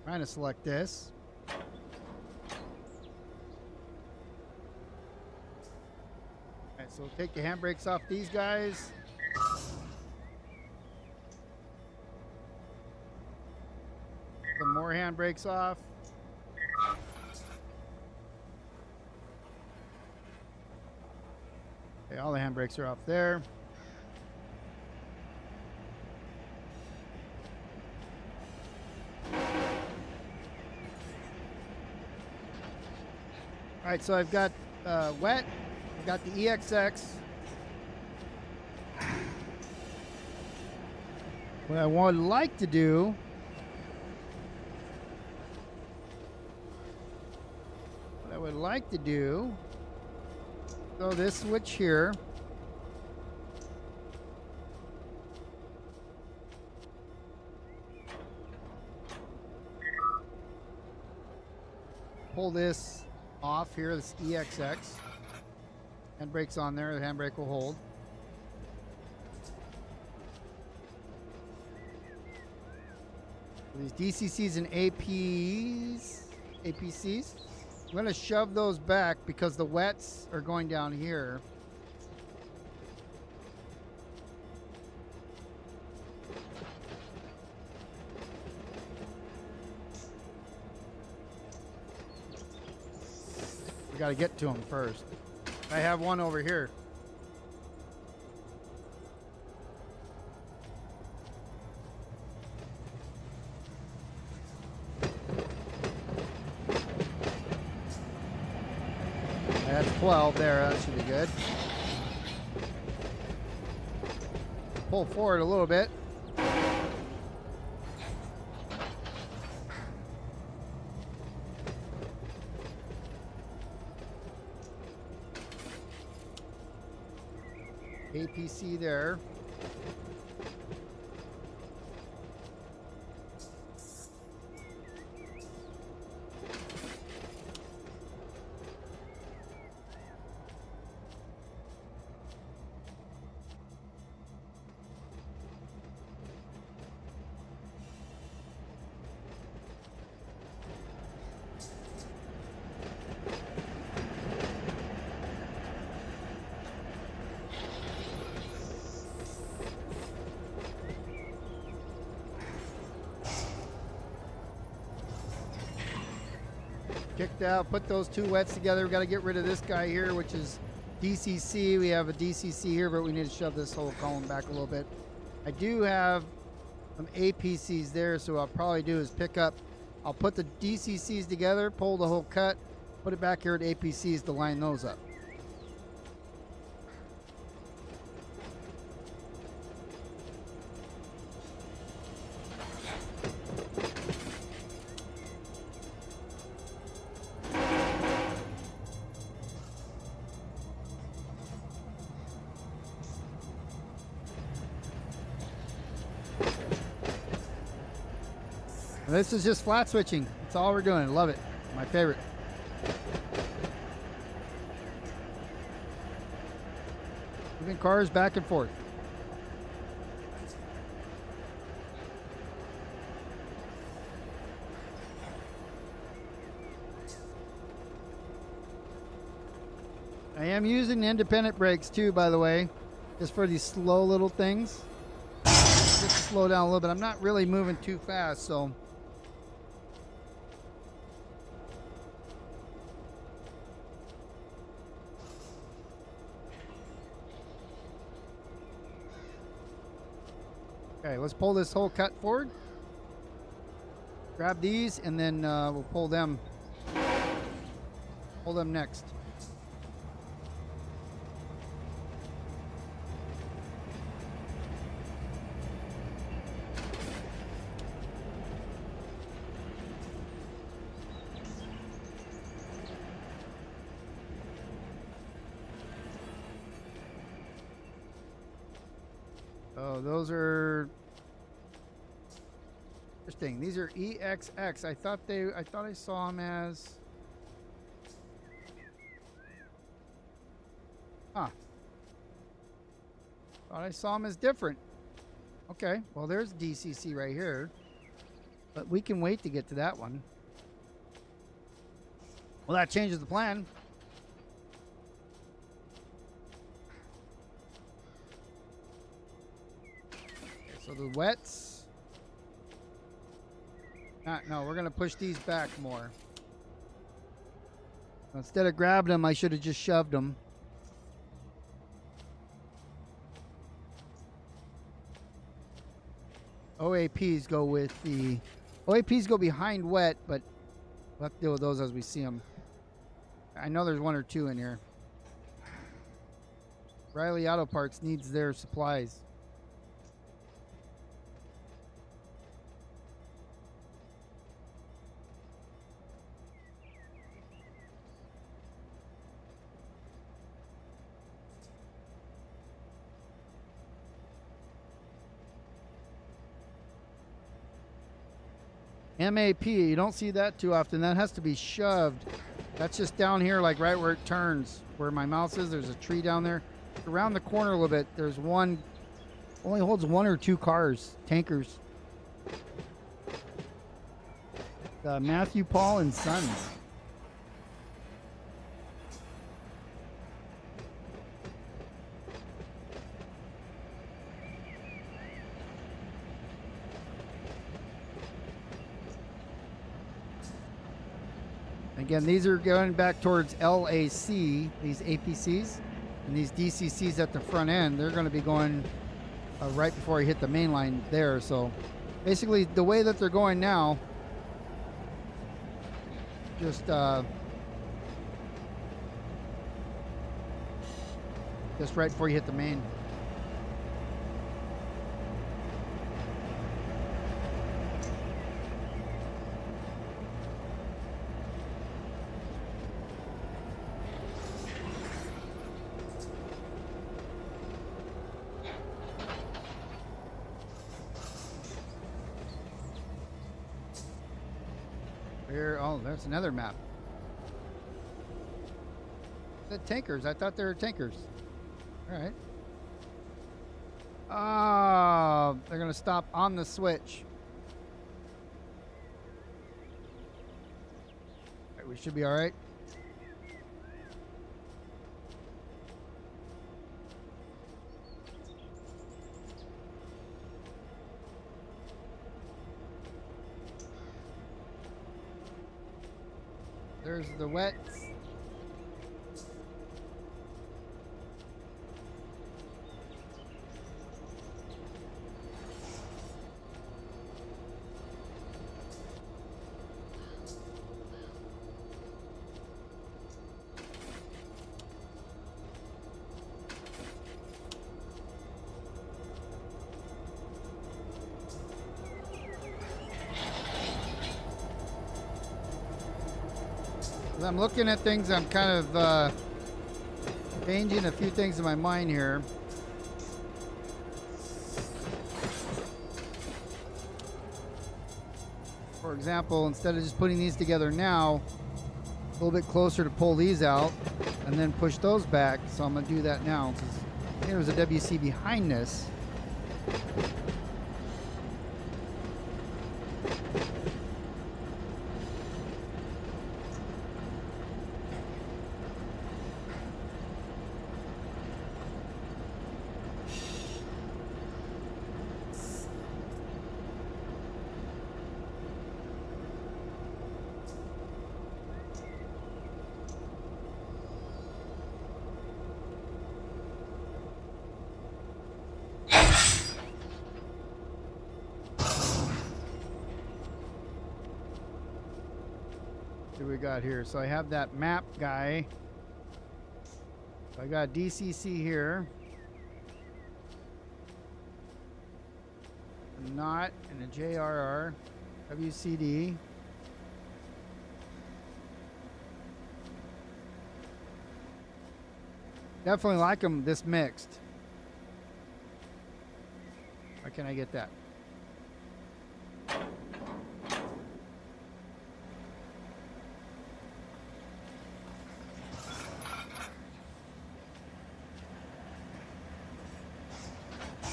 Trying to select this. All right, so we'll take the handbrakes off these guys. Some more handbrakes off. Okay, all the handbrakes are off there. All right, so I've got wet. I've got the EXX. What I would like to do so this switch here, pull this off here, this EXX, handbrake's on there, the handbrake will hold. These DCCs and APCs, I'm going to shove those back because the wets are going down here. We got to get to them first. I have one over here. That's 12 there. That should be good. Pull forward a little bit. APC there. kicked out. Put those two wets together. We got to get rid of this guy here, which is DCC. We have a DCC here, but we need to shove this whole column back a little bit. I do have some APCs there, so what I'll probably do is I'll put the DCCs together, pull the whole cut, put it back here at APCs to line those up. This is just flat switching. That's all we're doing. Love it. My favorite. Moving cars back and forth. I am using independent brakes too, by the way, just for these slow little things. Just to slow down a little bit. I'm not really moving too fast, so. Okay, let's pull this whole cut forward. Grab these, and then we'll pull them. Pull them next. Oh, those are interesting. These are EXX. I thought I saw them as. Huh. Thought I saw them as different. Okay. Well, there's DCC right here, but we can wait to get to that one. Well, that changes the plan. So the wets. No, we're going to push these back more. Instead of grabbing them, I should have just shoved them. OAPs go with the... OAPs go behind wet, but we'll have to deal with those as we see them. I know there's one or two in here. Riley Auto Parts needs their supplies. MAP, you don't see that too often. That has to be shoved. That's just down here, like right where it turns, where my mouse is. There's a tree down there. Around the corner a little bit, there's one, only holds one or two cars, tankers. Matthew, Paul, and Sons. Again, these are going back towards LAC, these APCs, and these DCCs at the front end. They're going to be going right before I hit the main line there. So basically the way that they're going now, just right before you hit the main. Here, oh, there's another map. The tankers. I thought they were tankers. All right. Oh, they're going to stop on the switch. All right, we should be all right. There's the wet. As I'm looking at things, I'm kind of changing a few things in my mind here. For example, instead of just putting these together now, a little bit closer to pull these out and then push those back. So I'm going to do that now. There's a WC behind this. What do we got here? So I have that map guy. I got DCC here. A knot and a JRR. WCD. Definitely like them this mixed. Why can't I get that?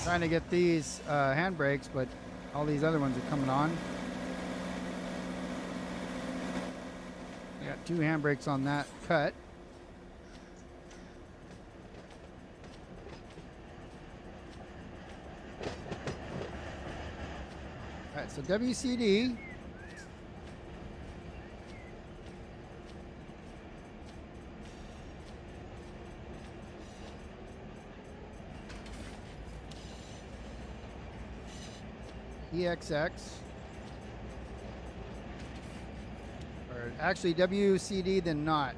Trying to get these handbrakes, but all these other ones are coming on. I got 2 handbrakes on that cut. All right, so WCD. EXX, or actually WCD, then not.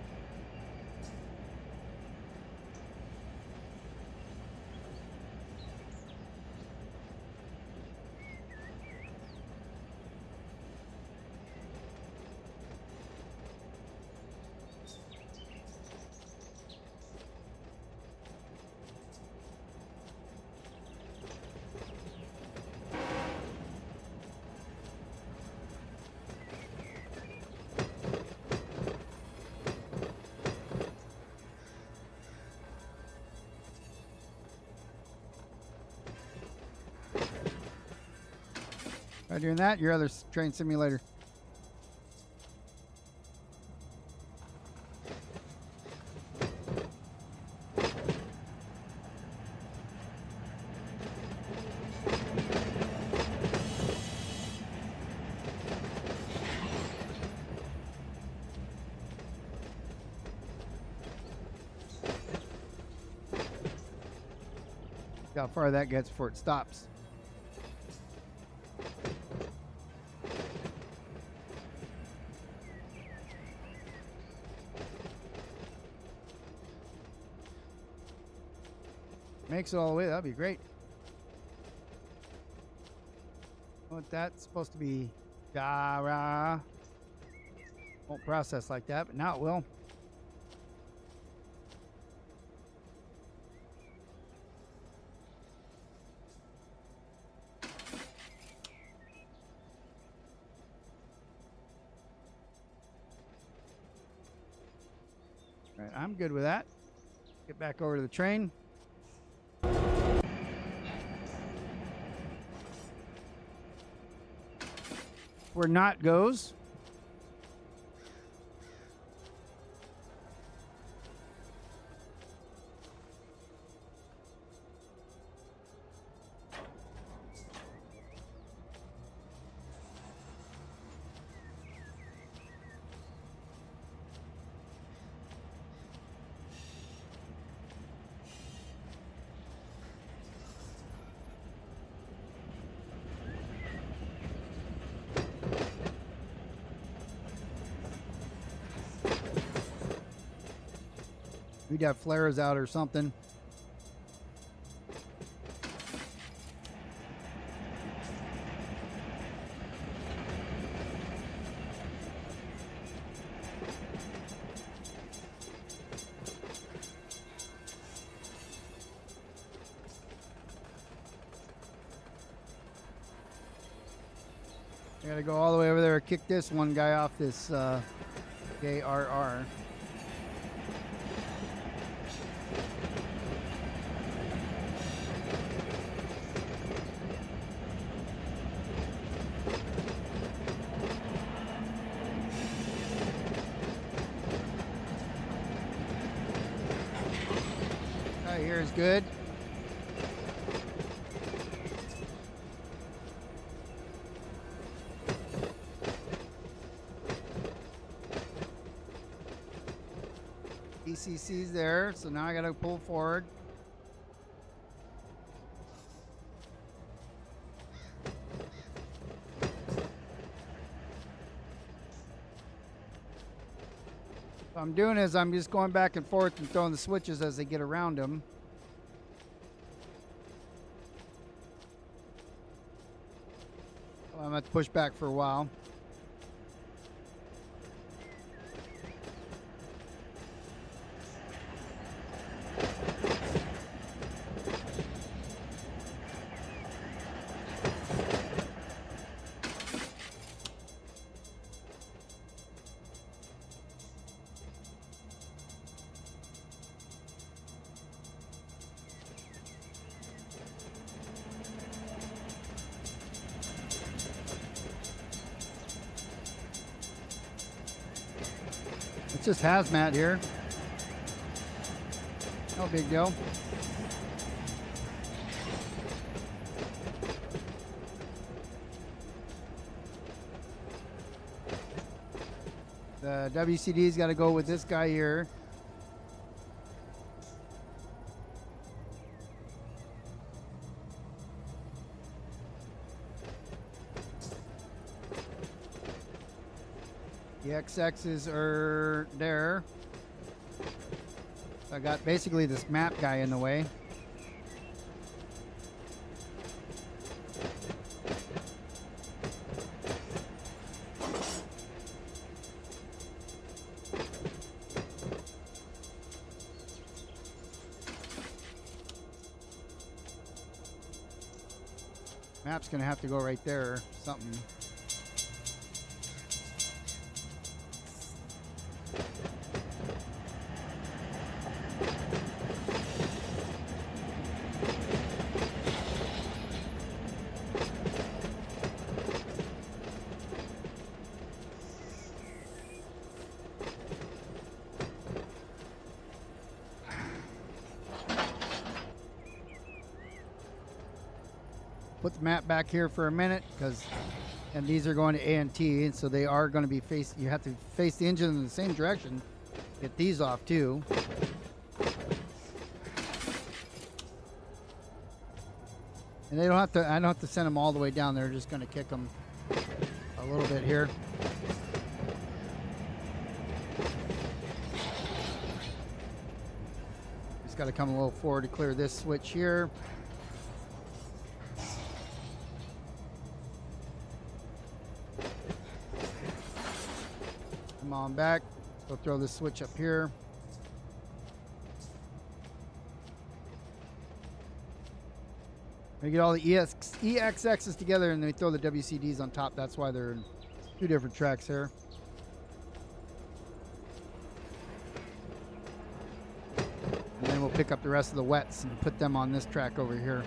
By doing that, your other train simulator. See how far that gets before it stops. Makes it all the way, that'd be great. What that's supposed to be, won't process like that, but now it will. All right, I'm good with that. Get back over to the train. Where not goes. We'd have flares out or something. I gotta go all the way over there, kick this one guy off this KRR. Right here is good. ECC's there, so now I gotta pull forward. What I'm doing is I'm just going back and forth and throwing the switches as they get around them. I'm gonna have to push back for a while. It's just hazmat here. No big deal. The WCD's got to go with this guy here. The XXs are there. I got basically this map guy in the way. Map's gonna have to go right there or something. Put the map back here for a minute and these are going to A&T, and so they are going to be you have to face the engine in the same direction. Get these off too. And they don't have to, I don't have to send them all the way down. They're just going to kick them a little bit here. Just got to come a little forward to clear this switch here. Come on back. Go throw this switch up here. We get all the EXXs together and then we throw the WCDs on top. That's why they're in two different tracks here. And then we'll pick up the rest of the wets and put them on this track over here.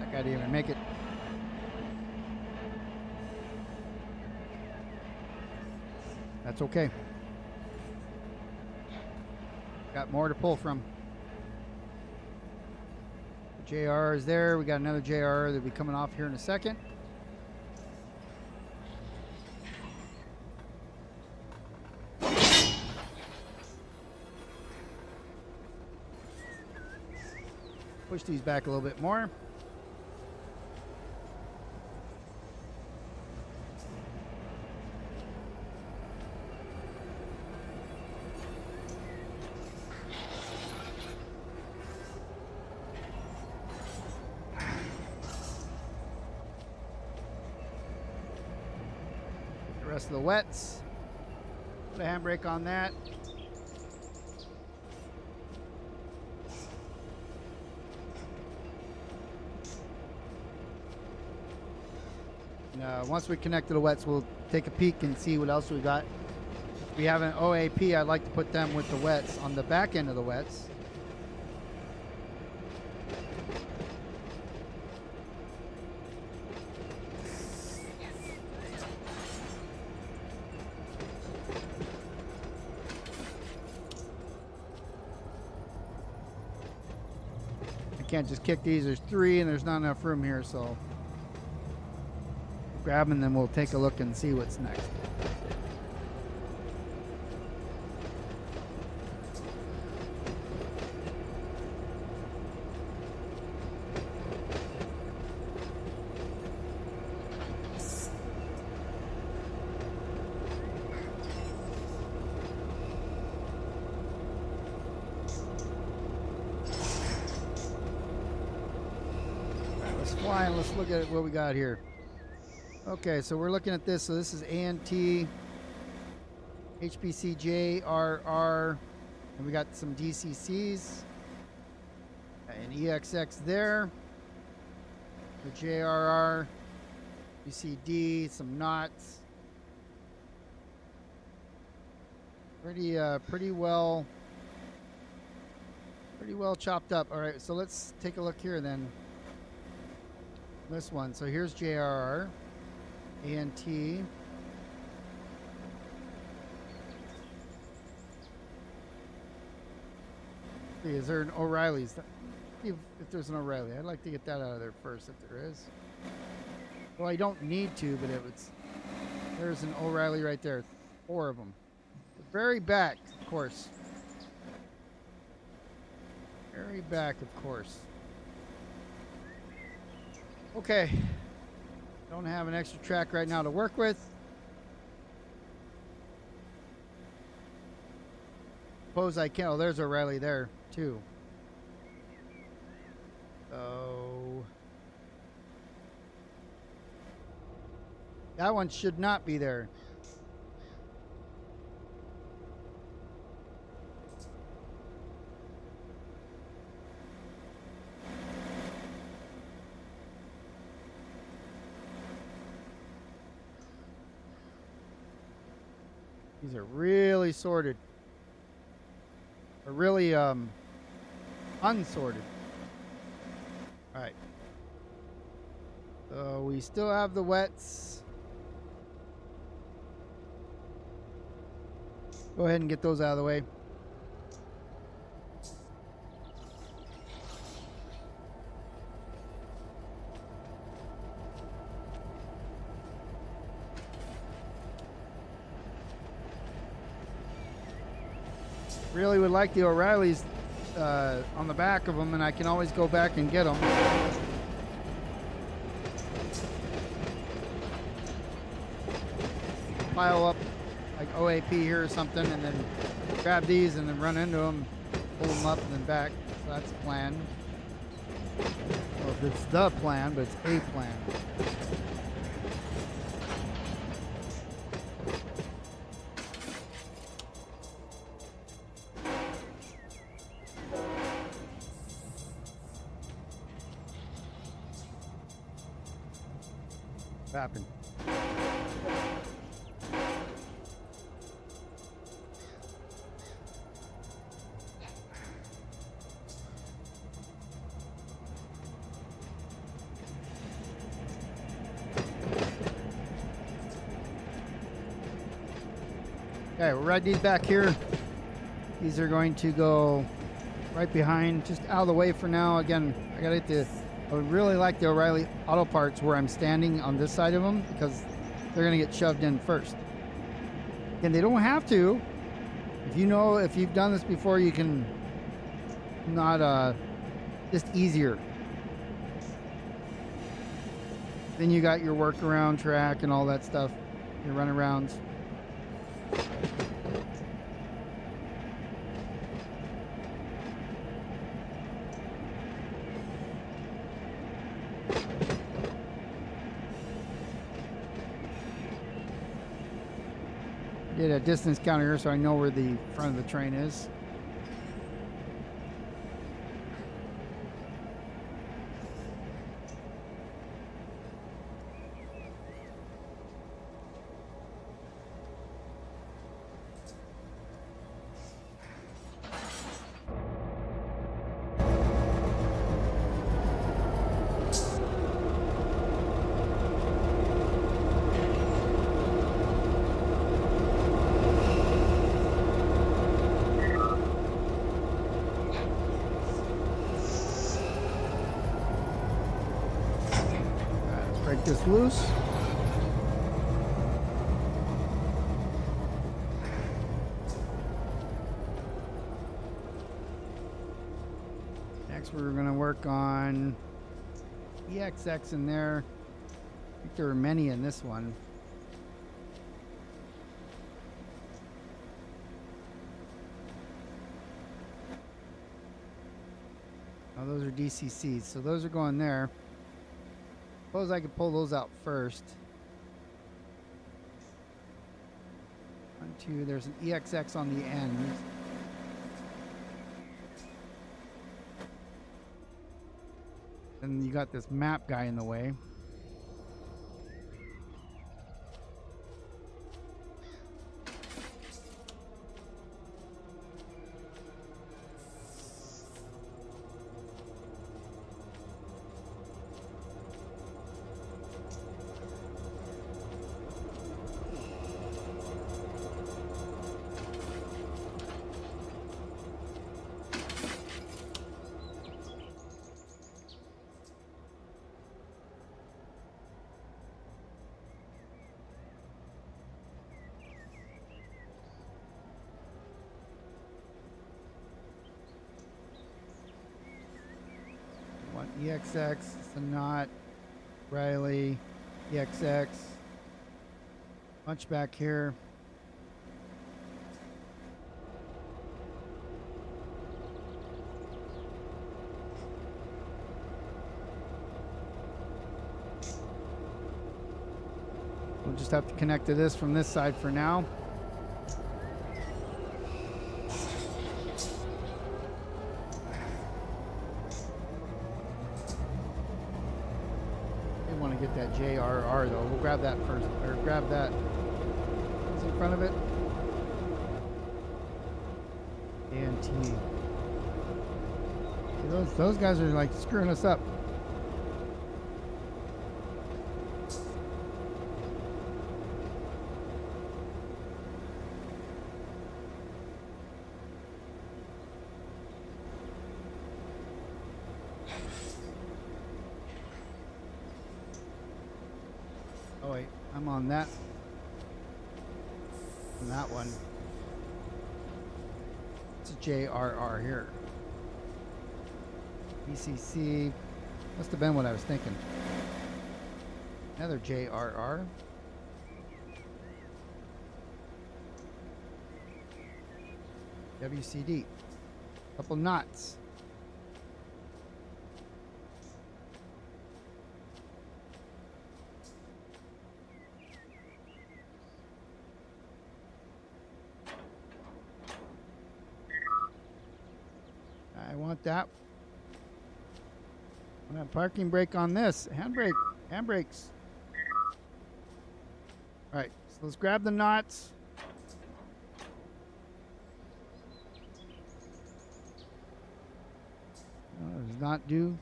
I didn't even make it. That's okay. Got more to pull from. The JR is there. We got another JR that'll be coming off here in a second. push these back a little bit more. The rest of the wets. Put a handbrake on that. Once we connect to the wets, we'll take a peek and see what else we got. If we have an OAP, I'd like to put them with the wets on the back end of the wets. I can't just kick these. There's 3 and there's not enough room here, so grab them and then we'll take a look and see what's next. Let's fly and let's look at what we got here. Okay, so we're looking at this. So this is ANT, HPCJ, RR, and we got some DCCs, and EXX there, the JRR, UCD, some knots. Pretty well chopped up. All right, so let's take a look here then. This one. So here's JRR. ANT. See, is there an O'Reilly's? See if there's an O'Reilly. I'd like to get that out of there first if there is. Well, I don't need to, but there's an O'Reilly right there. 4 of them. The very back, of course. Very back, of course. Okay. Don't have an extra track right now to work with. Suppose I can. Oh, there's O'Reilly there too. So that one should not be there. These are really sorted. Or really unsorted. Alright. So we still have the wets. Go ahead and get those out of the way. Really would like the O'Reillys on the back of them, and I can always go back and get them. Pile up like OAP here or something, and then grab these and then run into them, pull them up and then back. So that's the plan. Well, if it's the plan, but it's a plan. Happen. Okay, we'll ride these back here. These are going to go right behind, just out of the way for now. Again, I gotta get the I would really like the O'Reilly Auto Parts where I'm standing on this side of them, because they're going to get shoved in first. And they don't have to. If you've done this before, you can not just easier. Then you got your workaround track and all that stuff, your runarounds. Did a distance counter here so I know where the front of the train is. Break this loose. Next we're going to work on EXX in there. I think there are many in this one. Oh, those are DCCs, so those are going there. Suppose I could pull those out first. 1, 2, there's an EXX on the end. And you got this map guy in the way. EXX, Sonat, Riley, EXX, bunch back here. We'll just have to connect to this from this side for now. Get that JRR though. We'll grab that first, or grab that. What's in front of it? ANT. See, those guys are like screwing us up. Oh wait, I'm on that. On that one. It's a JRR here. ECC. Must have been what I was thinking. Another JRR. WCD. Couple knots. I want that. I want a parking brake on this. Handbrake. Handbrakes. Alright, so let's grab the knots. Does not do.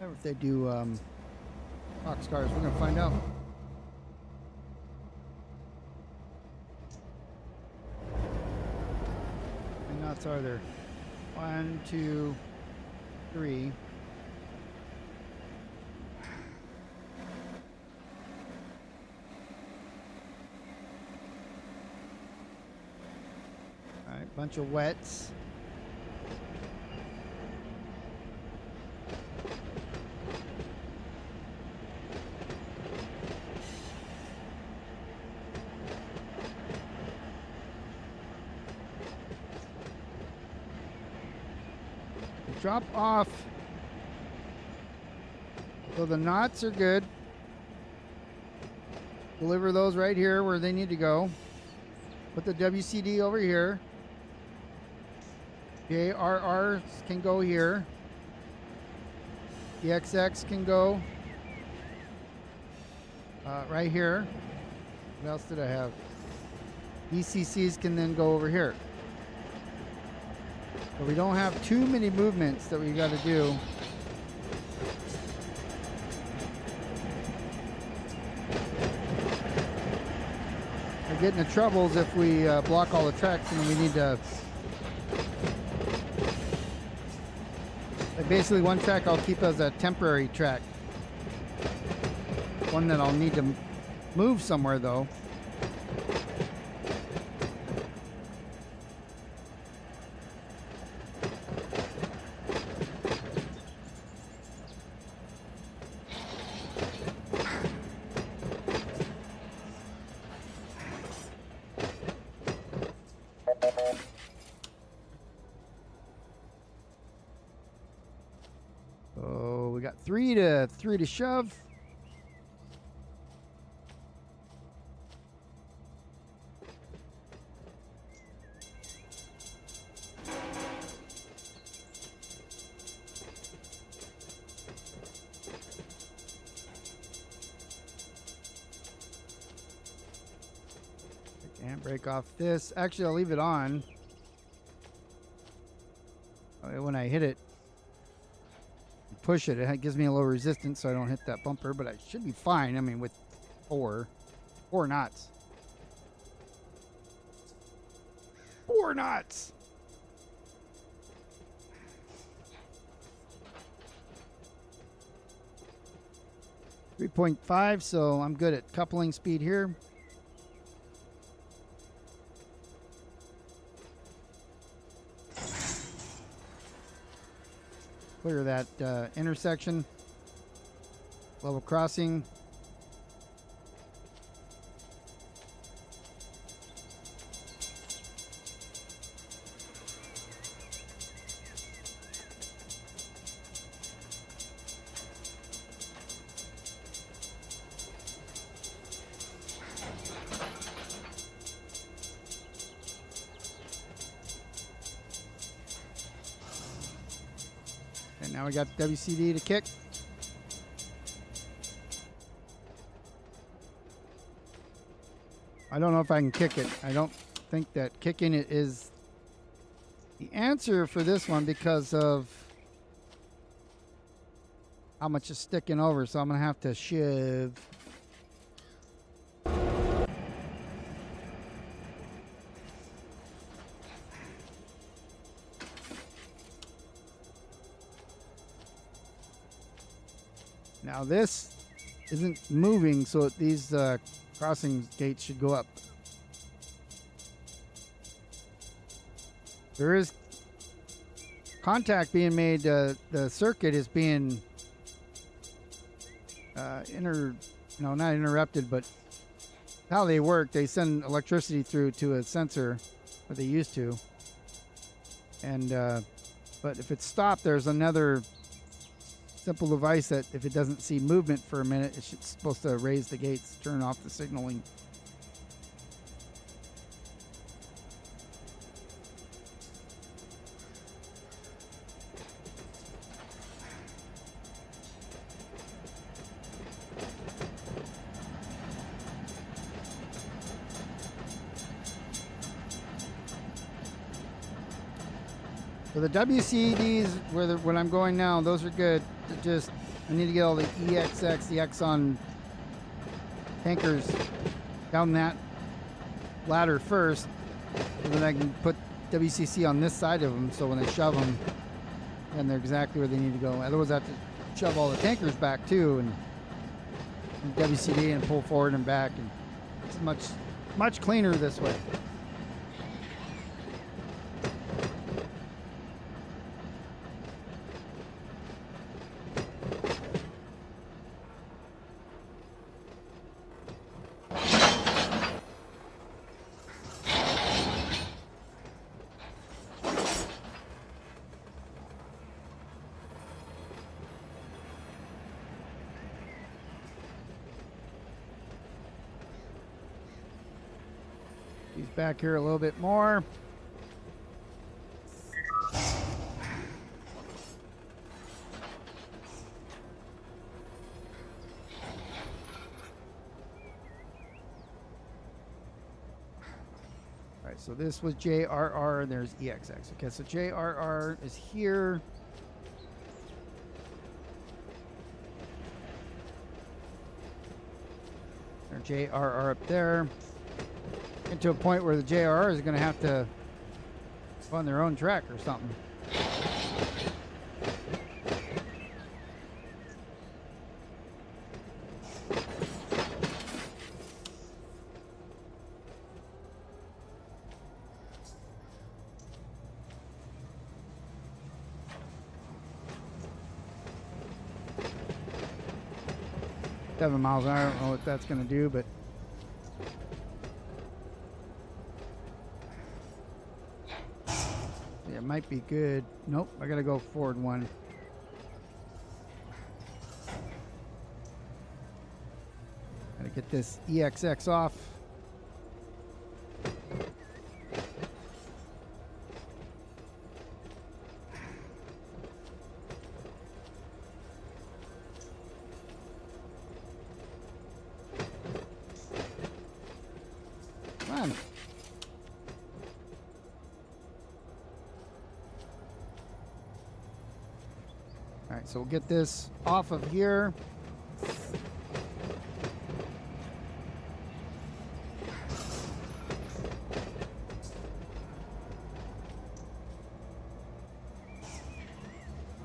Never if they do box cars. We're gonna find out. How many knots are there? 1, 2, 3. Bunch of wets. Drop off. So the knots are good. Deliver those right here where they need to go. Put the WCD over here. JRRs can go here. The XX can go right here. What else did I have? ECCs can then go over here. So we don't have too many movements that we got to do. We're getting into troubles if we block all the tracks, and we need to. Like basically, one track I'll keep as a temporary track. One that I'll need to move somewhere though. So we got three to shove. Break off this. Actually, I'll leave it on. When I hit it, push it, it gives me a little resistance so I don't hit that bumper, but I should be fine. I mean, with four knots. 4 knots. .5, so I'm good at coupling speed here. Clear that intersection, level crossing. And now we got WCD to kick. I don't know if I can kick it. I don't think that kicking it is the answer for this one because of how much is sticking over. So I'm going to have to shove. Now this isn't moving, so these crossing gates should go up. There is contact being made. The circuit is being not interrupted, but how they work, they send electricity through to a sensor, what they used to. And but if it's stopped, there's another simple device that if it doesn't see movement for a minute, it's supposed to raise the gates, turn off the signaling. So the WCDs, when I'm going now, those are good. I need to get all the EXX, the Exxon tankers down that ladder first, and then I can put WCC on this side of them, so when they shove them, then they're exactly where they need to go. Otherwise, I have to shove all the tankers back too, and WCD and pull forward and back, and it's much cleaner this way. back here a little bit more. All right, so this was JRR and there's EXX. Okay, so JRR is here. Or JRR up there. Get to a point where the JRR is going to have to go on their own track or something. Seven miles an hour. I don't know what that's going to do, but yeah, it might be good. Nope, I got to go forward one. Got to get this EXX off. Come on. All right, so we'll get this off of here.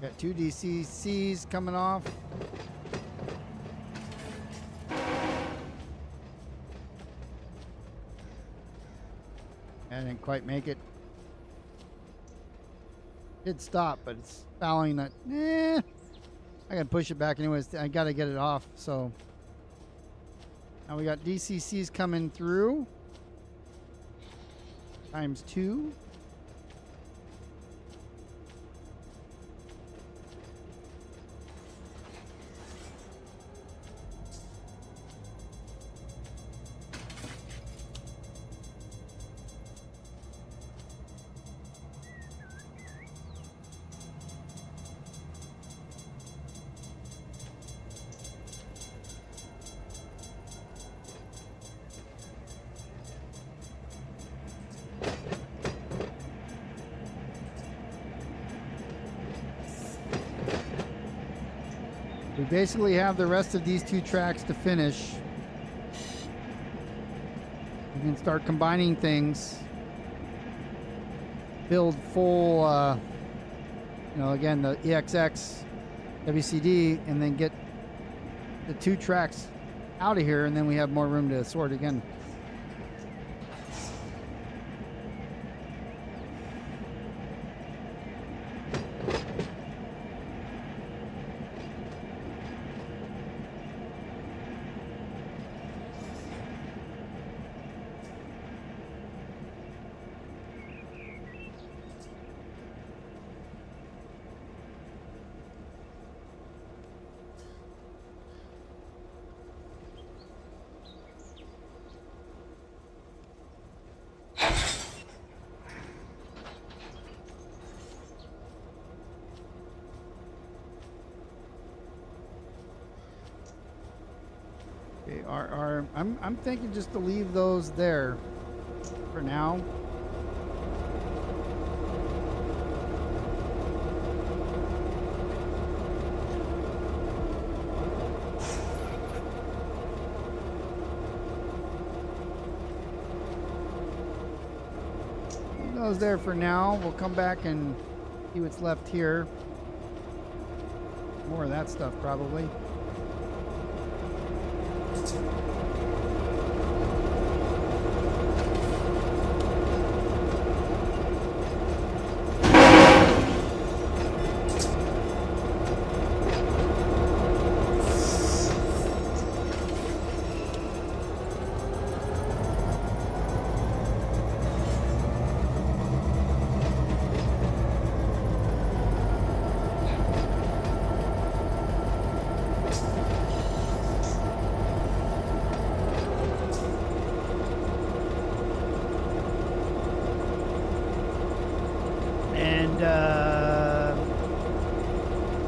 Got two DCCs coming off. I didn't quite make it. Did stop, but it's fouling that. I gotta push it back anyways. I gotta get it off. So now we got DCCs coming through. ×2. We basically have the rest of these two tracks to finish. We can start combining things. Build full, again, the EXX, WCD, and then get the two tracks out of here, and then we have more room to sort again. RR. I'm thinking just to leave those there for now. Leave those there for now. We'll come back and see what's left here. More of that stuff probably.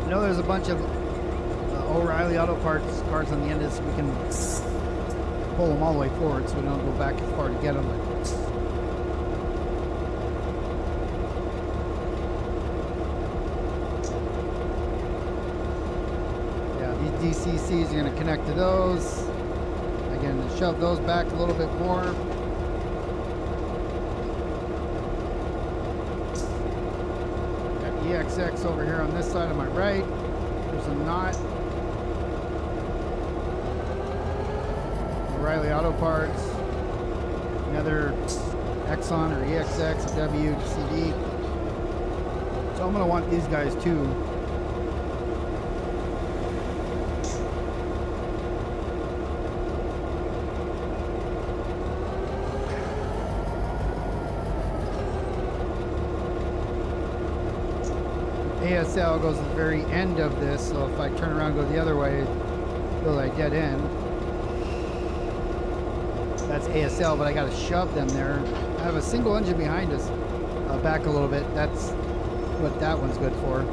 I know there's a bunch of O'Reilly Auto Parts cars on the end of this. We can pull them all the way forward so we don't go back as far to get them. Yeah, these DCCs are going to connect to those. Again, shove those back a little bit more. Got EXX over here on this side of my right. There's a knot. O'Reilly Auto Parts. Another Exxon or EXX, WCD. So I'm going to want these guys too. ASL goes at the very end of this, so if I turn around and go the other way, go like dead end. That's ASL, but I got to shove them there. I have a single engine behind us, back a little bit. That's what that one's good for.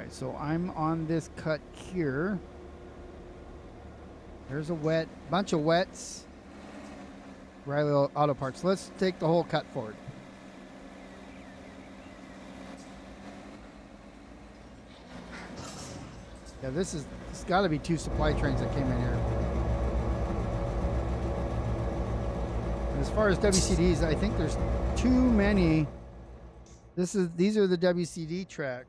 So I'm on this cut here. There's a bunch of wets. O'Reilly Auto Parts. Let's take the whole cut forward. Yeah, it's got to be 2 supply trains that came in here. And as far as WCDs, I think there's too many. These are the WCD tracks.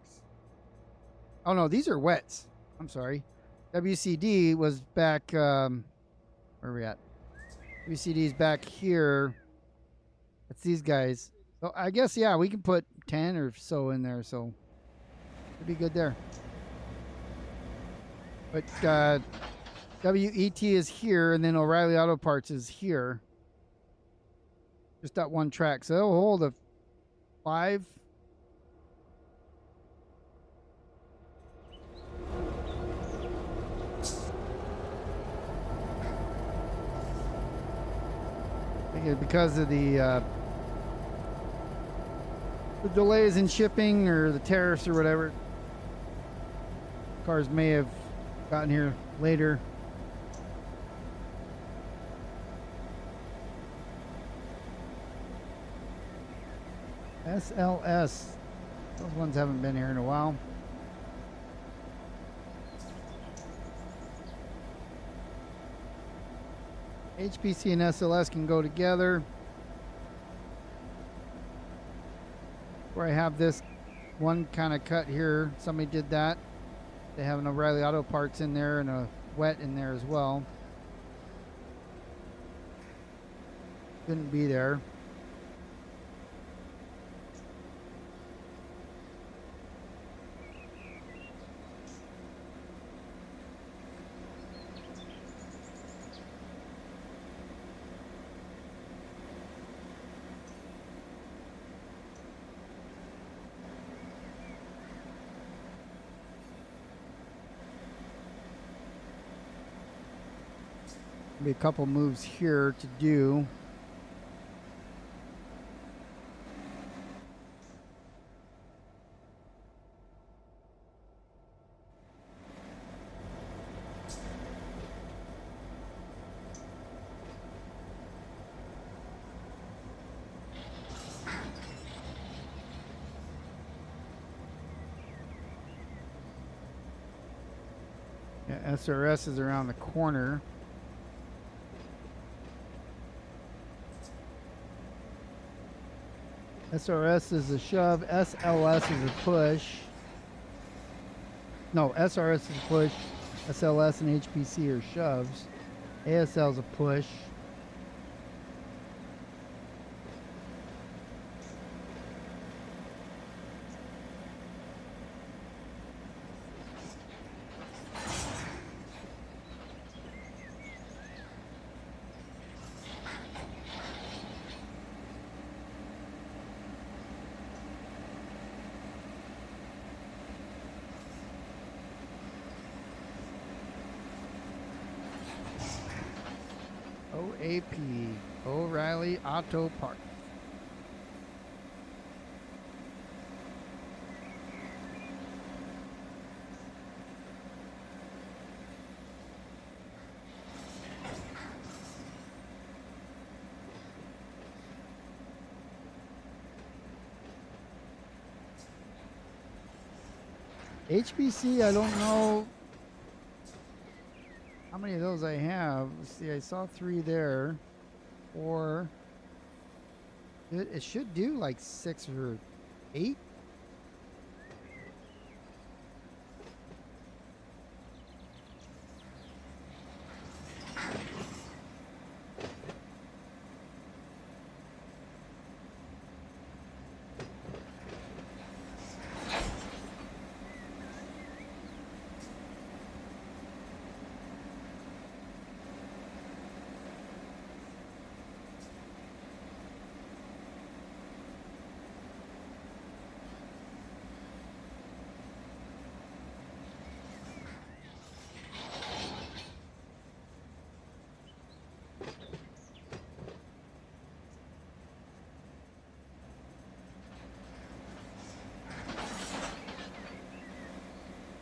Oh no, these are wets. I'm sorry. WCD was back, where are we at? WCD's back here. That's these guys. So I guess, yeah, we can put 10 or so in there, so it'd be good there. But WET is here, and then O'Reilly Auto Parts is here. Just that one track. So it'll hold a 5. Because of the delays in shipping or the tariffs or whatever, cars may have gotten here later. SLS, those ones haven't been here in a while. HPC and SLS can go together. Where I have this one kind of cut here, somebody did that. They have an O'Reilly Auto Parts in there and a wet in there as well. Shouldn't be there. Be a couple moves here to do. Yeah, SRS is around the corner. SRS is a shove, SLS is a push. No, SRS is a push, SLS and HPC are shoves. ASL is a push. AP, O'Reilly Auto Parts. HPC, I don't know how many of those I have. Let's see, I saw 3 there. 4. It should do like 6 or 8.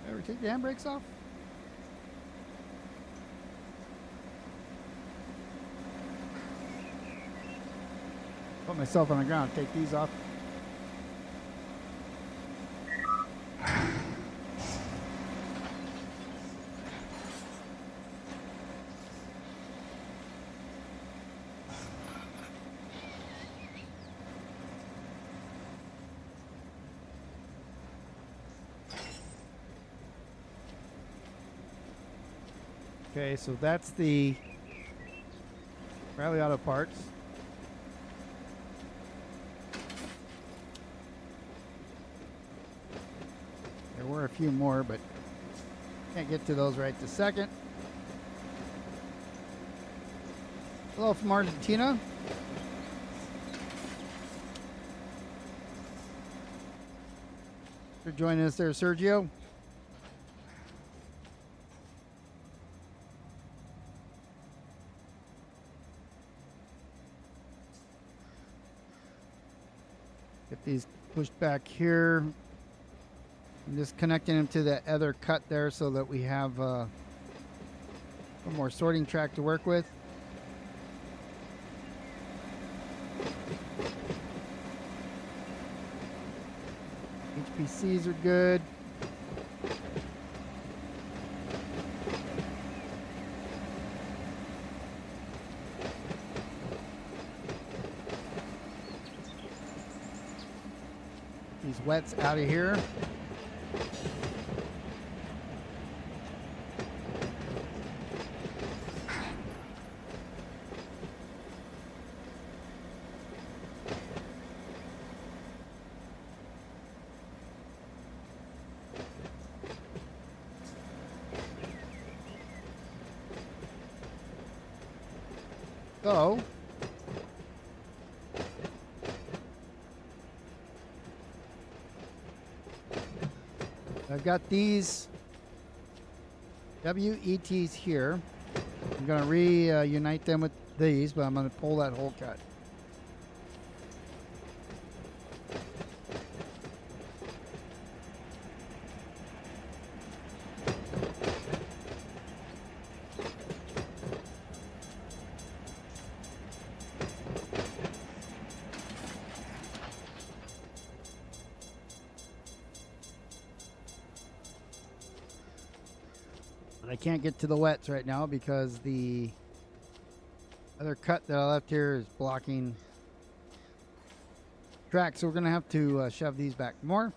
Ever take the handbrakes off? Put myself on the ground, take these off. Okay, so that's the Riley Auto Parts. There were a few more, but can't get to those right this second. Hello from Argentina. For joining us there, Sergio. Get these pushed back here. I'm just connecting them to the other cut there so that we have a more sorting track to work with. HPCs are good. These wets out of here. So, I've got these WETs here. I'm going to reunite them with these, but I'm going to pull that whole cut. But I can't get to the wets right now because the other cut that I left here is blocking track. So we're going to have to shove these back more.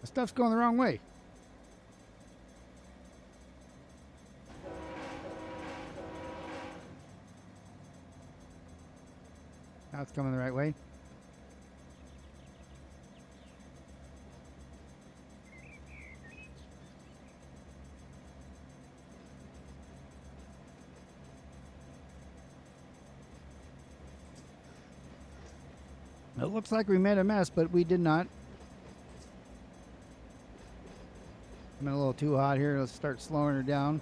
The stuff's going the wrong way. Now it's coming the right way. It looks like we made a mess, but we did not. I'm a little too hot here. Let's start slowing her down.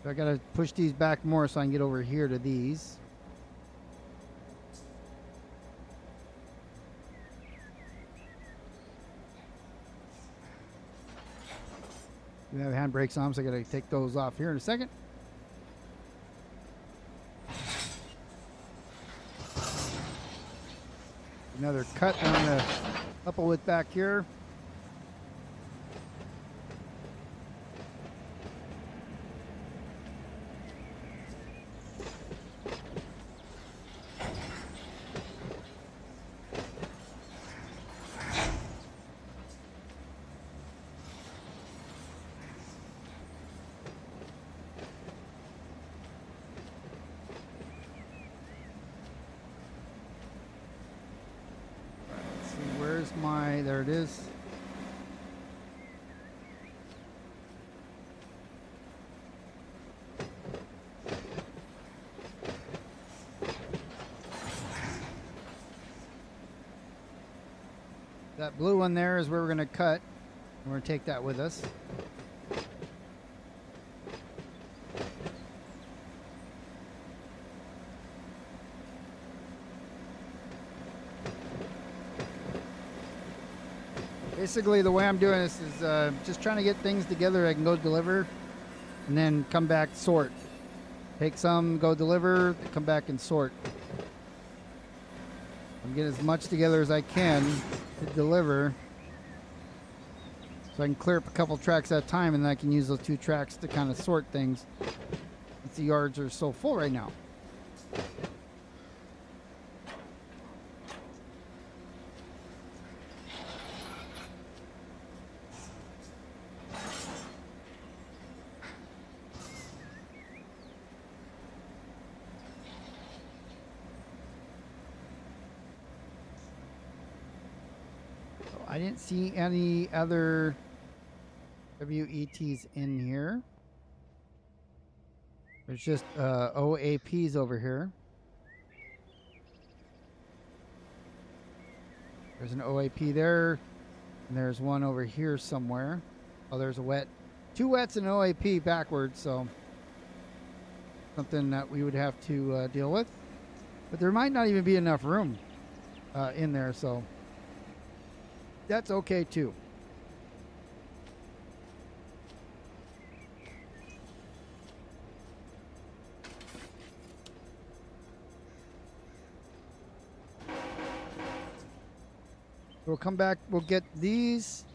So I gotta push these back more so I can get over here to these. We have handbrakes on, so I gotta take those off here in a second. Another cut on the couple with back here. There it is. That blue one there is where we're going to cut. We're going to take that with us. Basically, the way I'm doing this is just trying to get things together I can go deliver and then come back, sort. Take some, go deliver, come back and sort. I'm getting as much together as I can to deliver so I can clear up a couple tracks at a time, and then I can use those 2 tracks to kind of sort things since the yards are so full right now. I didn't see any other WETs in here. There's just OAPs over here. There's an OAP there, and there's one over here somewhere. Oh, there's a wet. 2 wets and an OAP backwards, so something that we would have to deal with. But there might not even be enough room in there, so that's okay too. We'll come back, we'll get these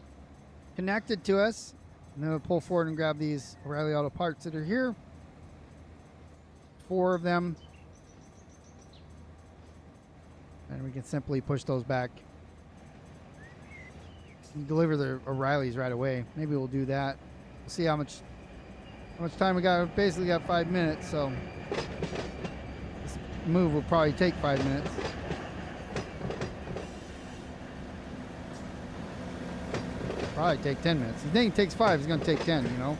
connected to us, and then we'll pull forward and grab these O'Reilly Auto Parts that are here. 4 of them. And we can simply push those back. Deliver the O'Reillys right away. Maybe we'll do that. We'll see how much time we got. We basically got 5 minutes, so this move will probably take 5 minutes. Probably take 10 minutes. If the thing takes 5, it's going to take 10, you know.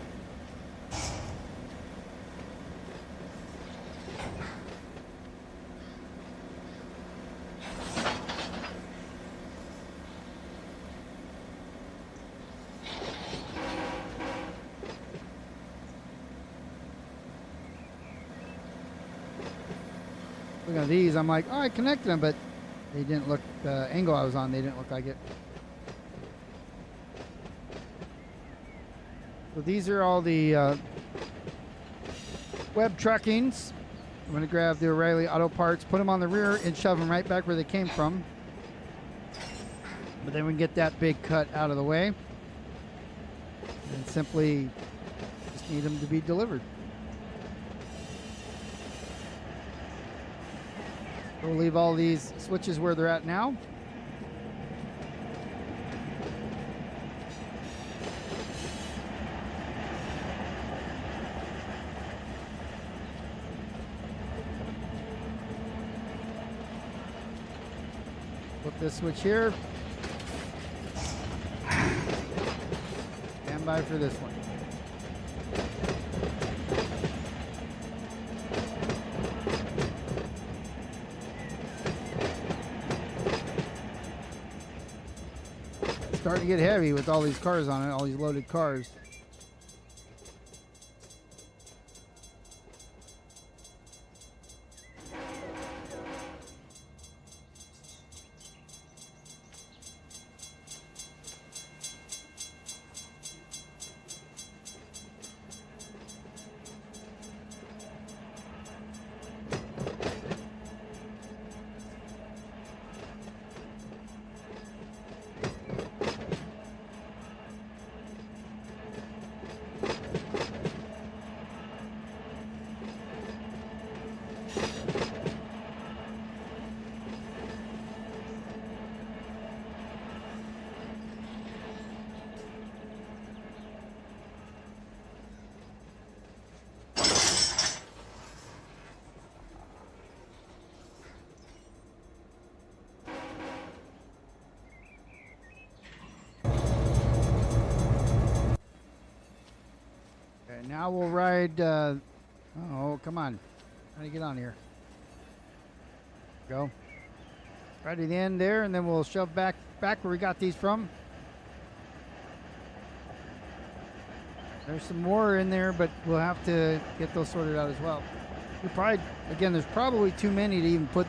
Look at these. I'm like, oh, I connected them, but they didn't look, the angle I was on, they didn't look like it. So these are all the web truckings. I'm going to grab the O'Reilly Auto Parts, put them on the rear, and shove them right back where they came from. But then we can get that big cut out of the way. And simply just need them to be delivered. We'll leave all these switches where they're at now. Flip this switch here. Stand by for this one. It's starting to get heavy with all these cars on it, all these loaded cars. Now we'll ride, oh, come on. How do you get on here? Go. Right at the end there, and then we'll shove back where we got these from. There's some more in there, but we'll have to get those sorted out as well. We probably, again, there's probably too many to even put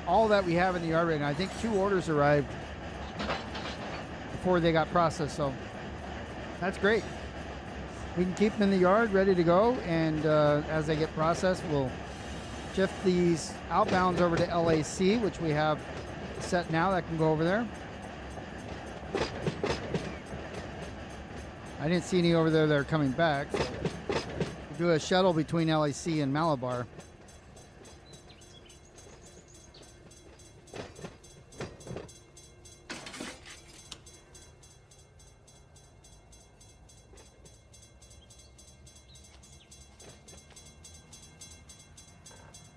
all that we have in the yard right now. I think 2 orders arrived before they got processed, so that's great. We can keep them in the yard ready to go, and as they get processed, we'll shift these outbounds over to LAC, which we have set now that can go over there. I didn't see any over there that are coming back, so we'll do a shuttle between LAC and Malabar.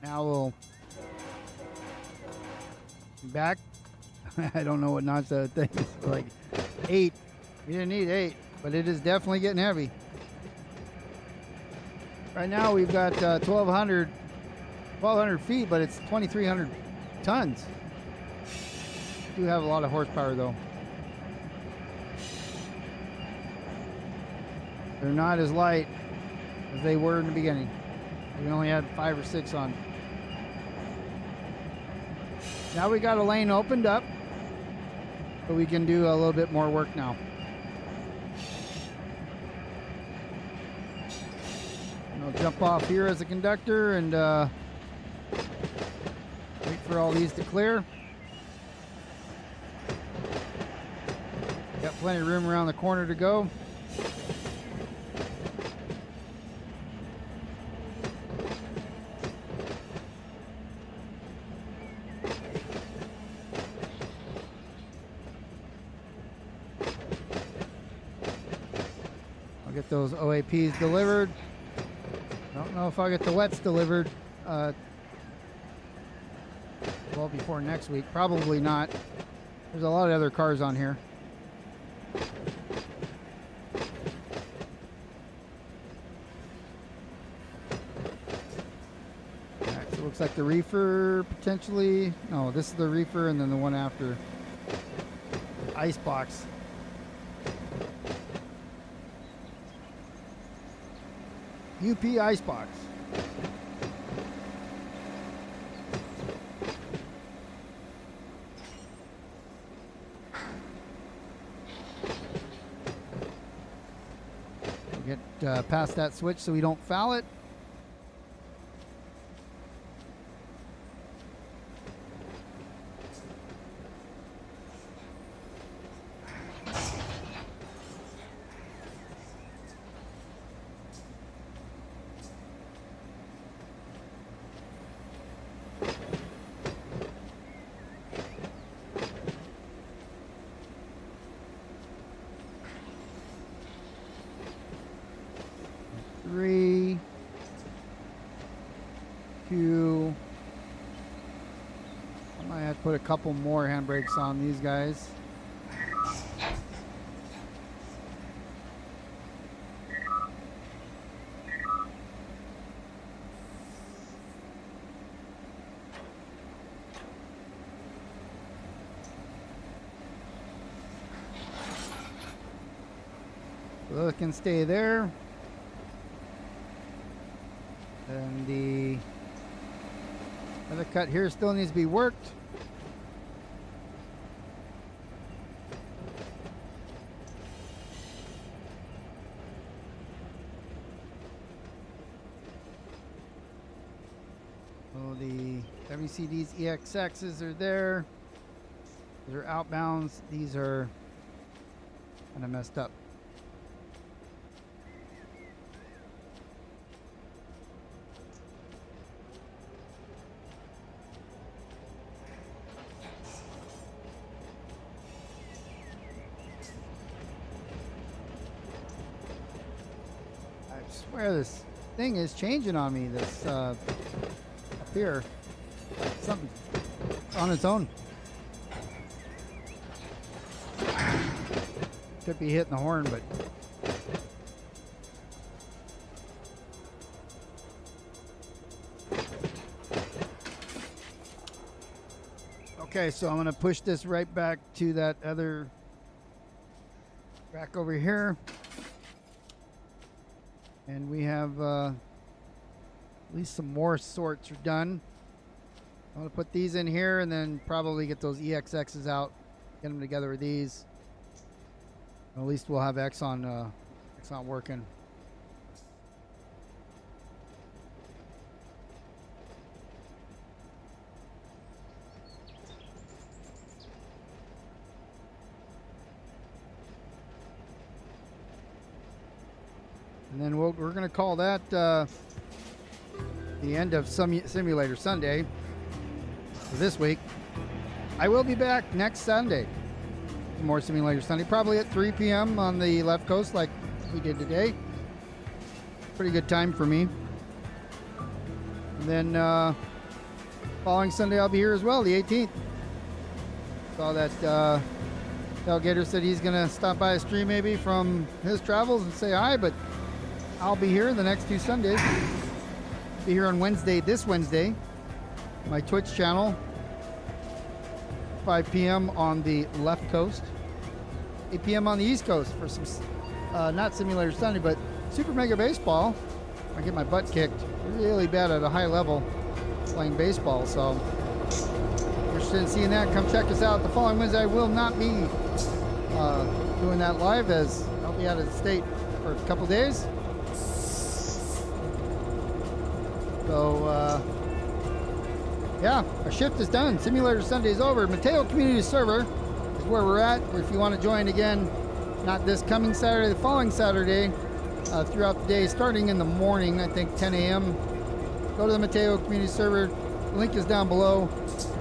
Now we'll be back. I don't know what notch that thing is, like 8. We didn't need 8, but it is definitely getting heavy. Right now we've got 1,200 feet, but it's 2,300 tons. We do have a lot of horsepower though. They're not as light as they were in the beginning. We only had 5 or 6 on. Now we got a lane opened up, so we can do a little bit more work now. And I'll jump off here as a conductor and wait for all these to clear. Got plenty of room around the corner to go. Those OAPs delivered. Don't know if I'll get the wets delivered well before next week. Probably not. There's a lot of other cars on here. Alright, so it looks like the reefer potentially. No, this is the reefer and then the one after. Icebox. UP Icebox. We'll get past that switch so we don't foul it. Put a couple more handbrakes on these guys. So those can stay there. And the other cut here still needs to be worked. So the WCD's EXXs are there. These are outbounds. These are kind of messed up. I swear this thing is changing on me. This up here, something on its own. Could be hitting the horn, but okay, so I'm gonna push this right back to that other back over here, and we have at least some more sorts are done. I'm gonna put these in here and then probably get those EXXs out, get them together with these. At least we'll have Exxon working. And then we're going to call that the end of Simulator Sunday for this week. I will be back next Sunday. More Simulator Sunday, probably at 3 p.m. on the left coast like we did today. Pretty good time for me. And then following Sunday I'll be here as well, the 18th. Saw that Tailgater said he's going to stop by a stream maybe from his travels and say hi, but I'll be here the next 2 Sundays. Be here on Wednesday, this Wednesday, my Twitch channel. 5 p.m. on the left coast, 8 p.m. on the east coast for some, not Simulator Sunday, but Super Mega Baseball. I get my butt kicked really bad at a high level playing baseball, so if you're interested in seeing that, come check us out. The following Wednesday, I will not be doing that live as I'll be out of the state for a couple days. So, yeah, our shift is done. Simulator Sunday is over. Mateo Community Server is where we're at. If you want to join again, not this coming Saturday, the following Saturday, throughout the day, starting in the morning, I think 10 a.m. Go to the Mateo Community Server. The link is down below.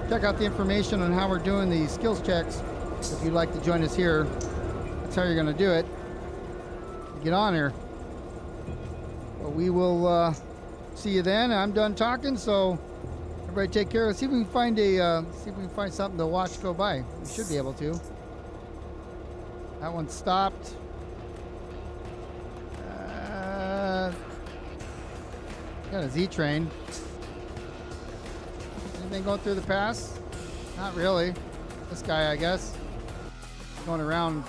Check out the information on how we're doing the skills checks. If you'd like to join us here, that's how you're going to do it. Get on here. Well, we will see you then. I'm done talking, so everybody take care. Let's see if we can find something to watch go by. We should be able to. That one stopped. Got a Z train. Anything going through the pass? Not really. This guy, I guess, going around.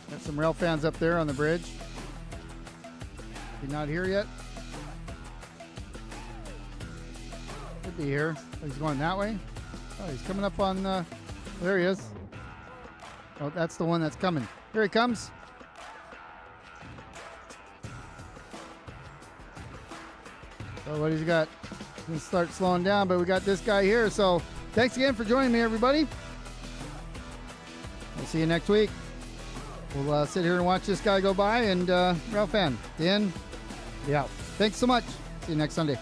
Got some rail fans up there on the bridge. He's not here yet. Could be here. Oh, he's going that way. Oh, he's coming up on. There he is. Oh, that's the one that's coming. Here he comes. So what he's got? He's gonna start slowing down, but we got this guy here. So thanks again for joining me, everybody. We'll see you next week. We'll sit here and watch this guy go by, and Ralph Fan, the end. Yeah. Thanks so much. See you next Sunday.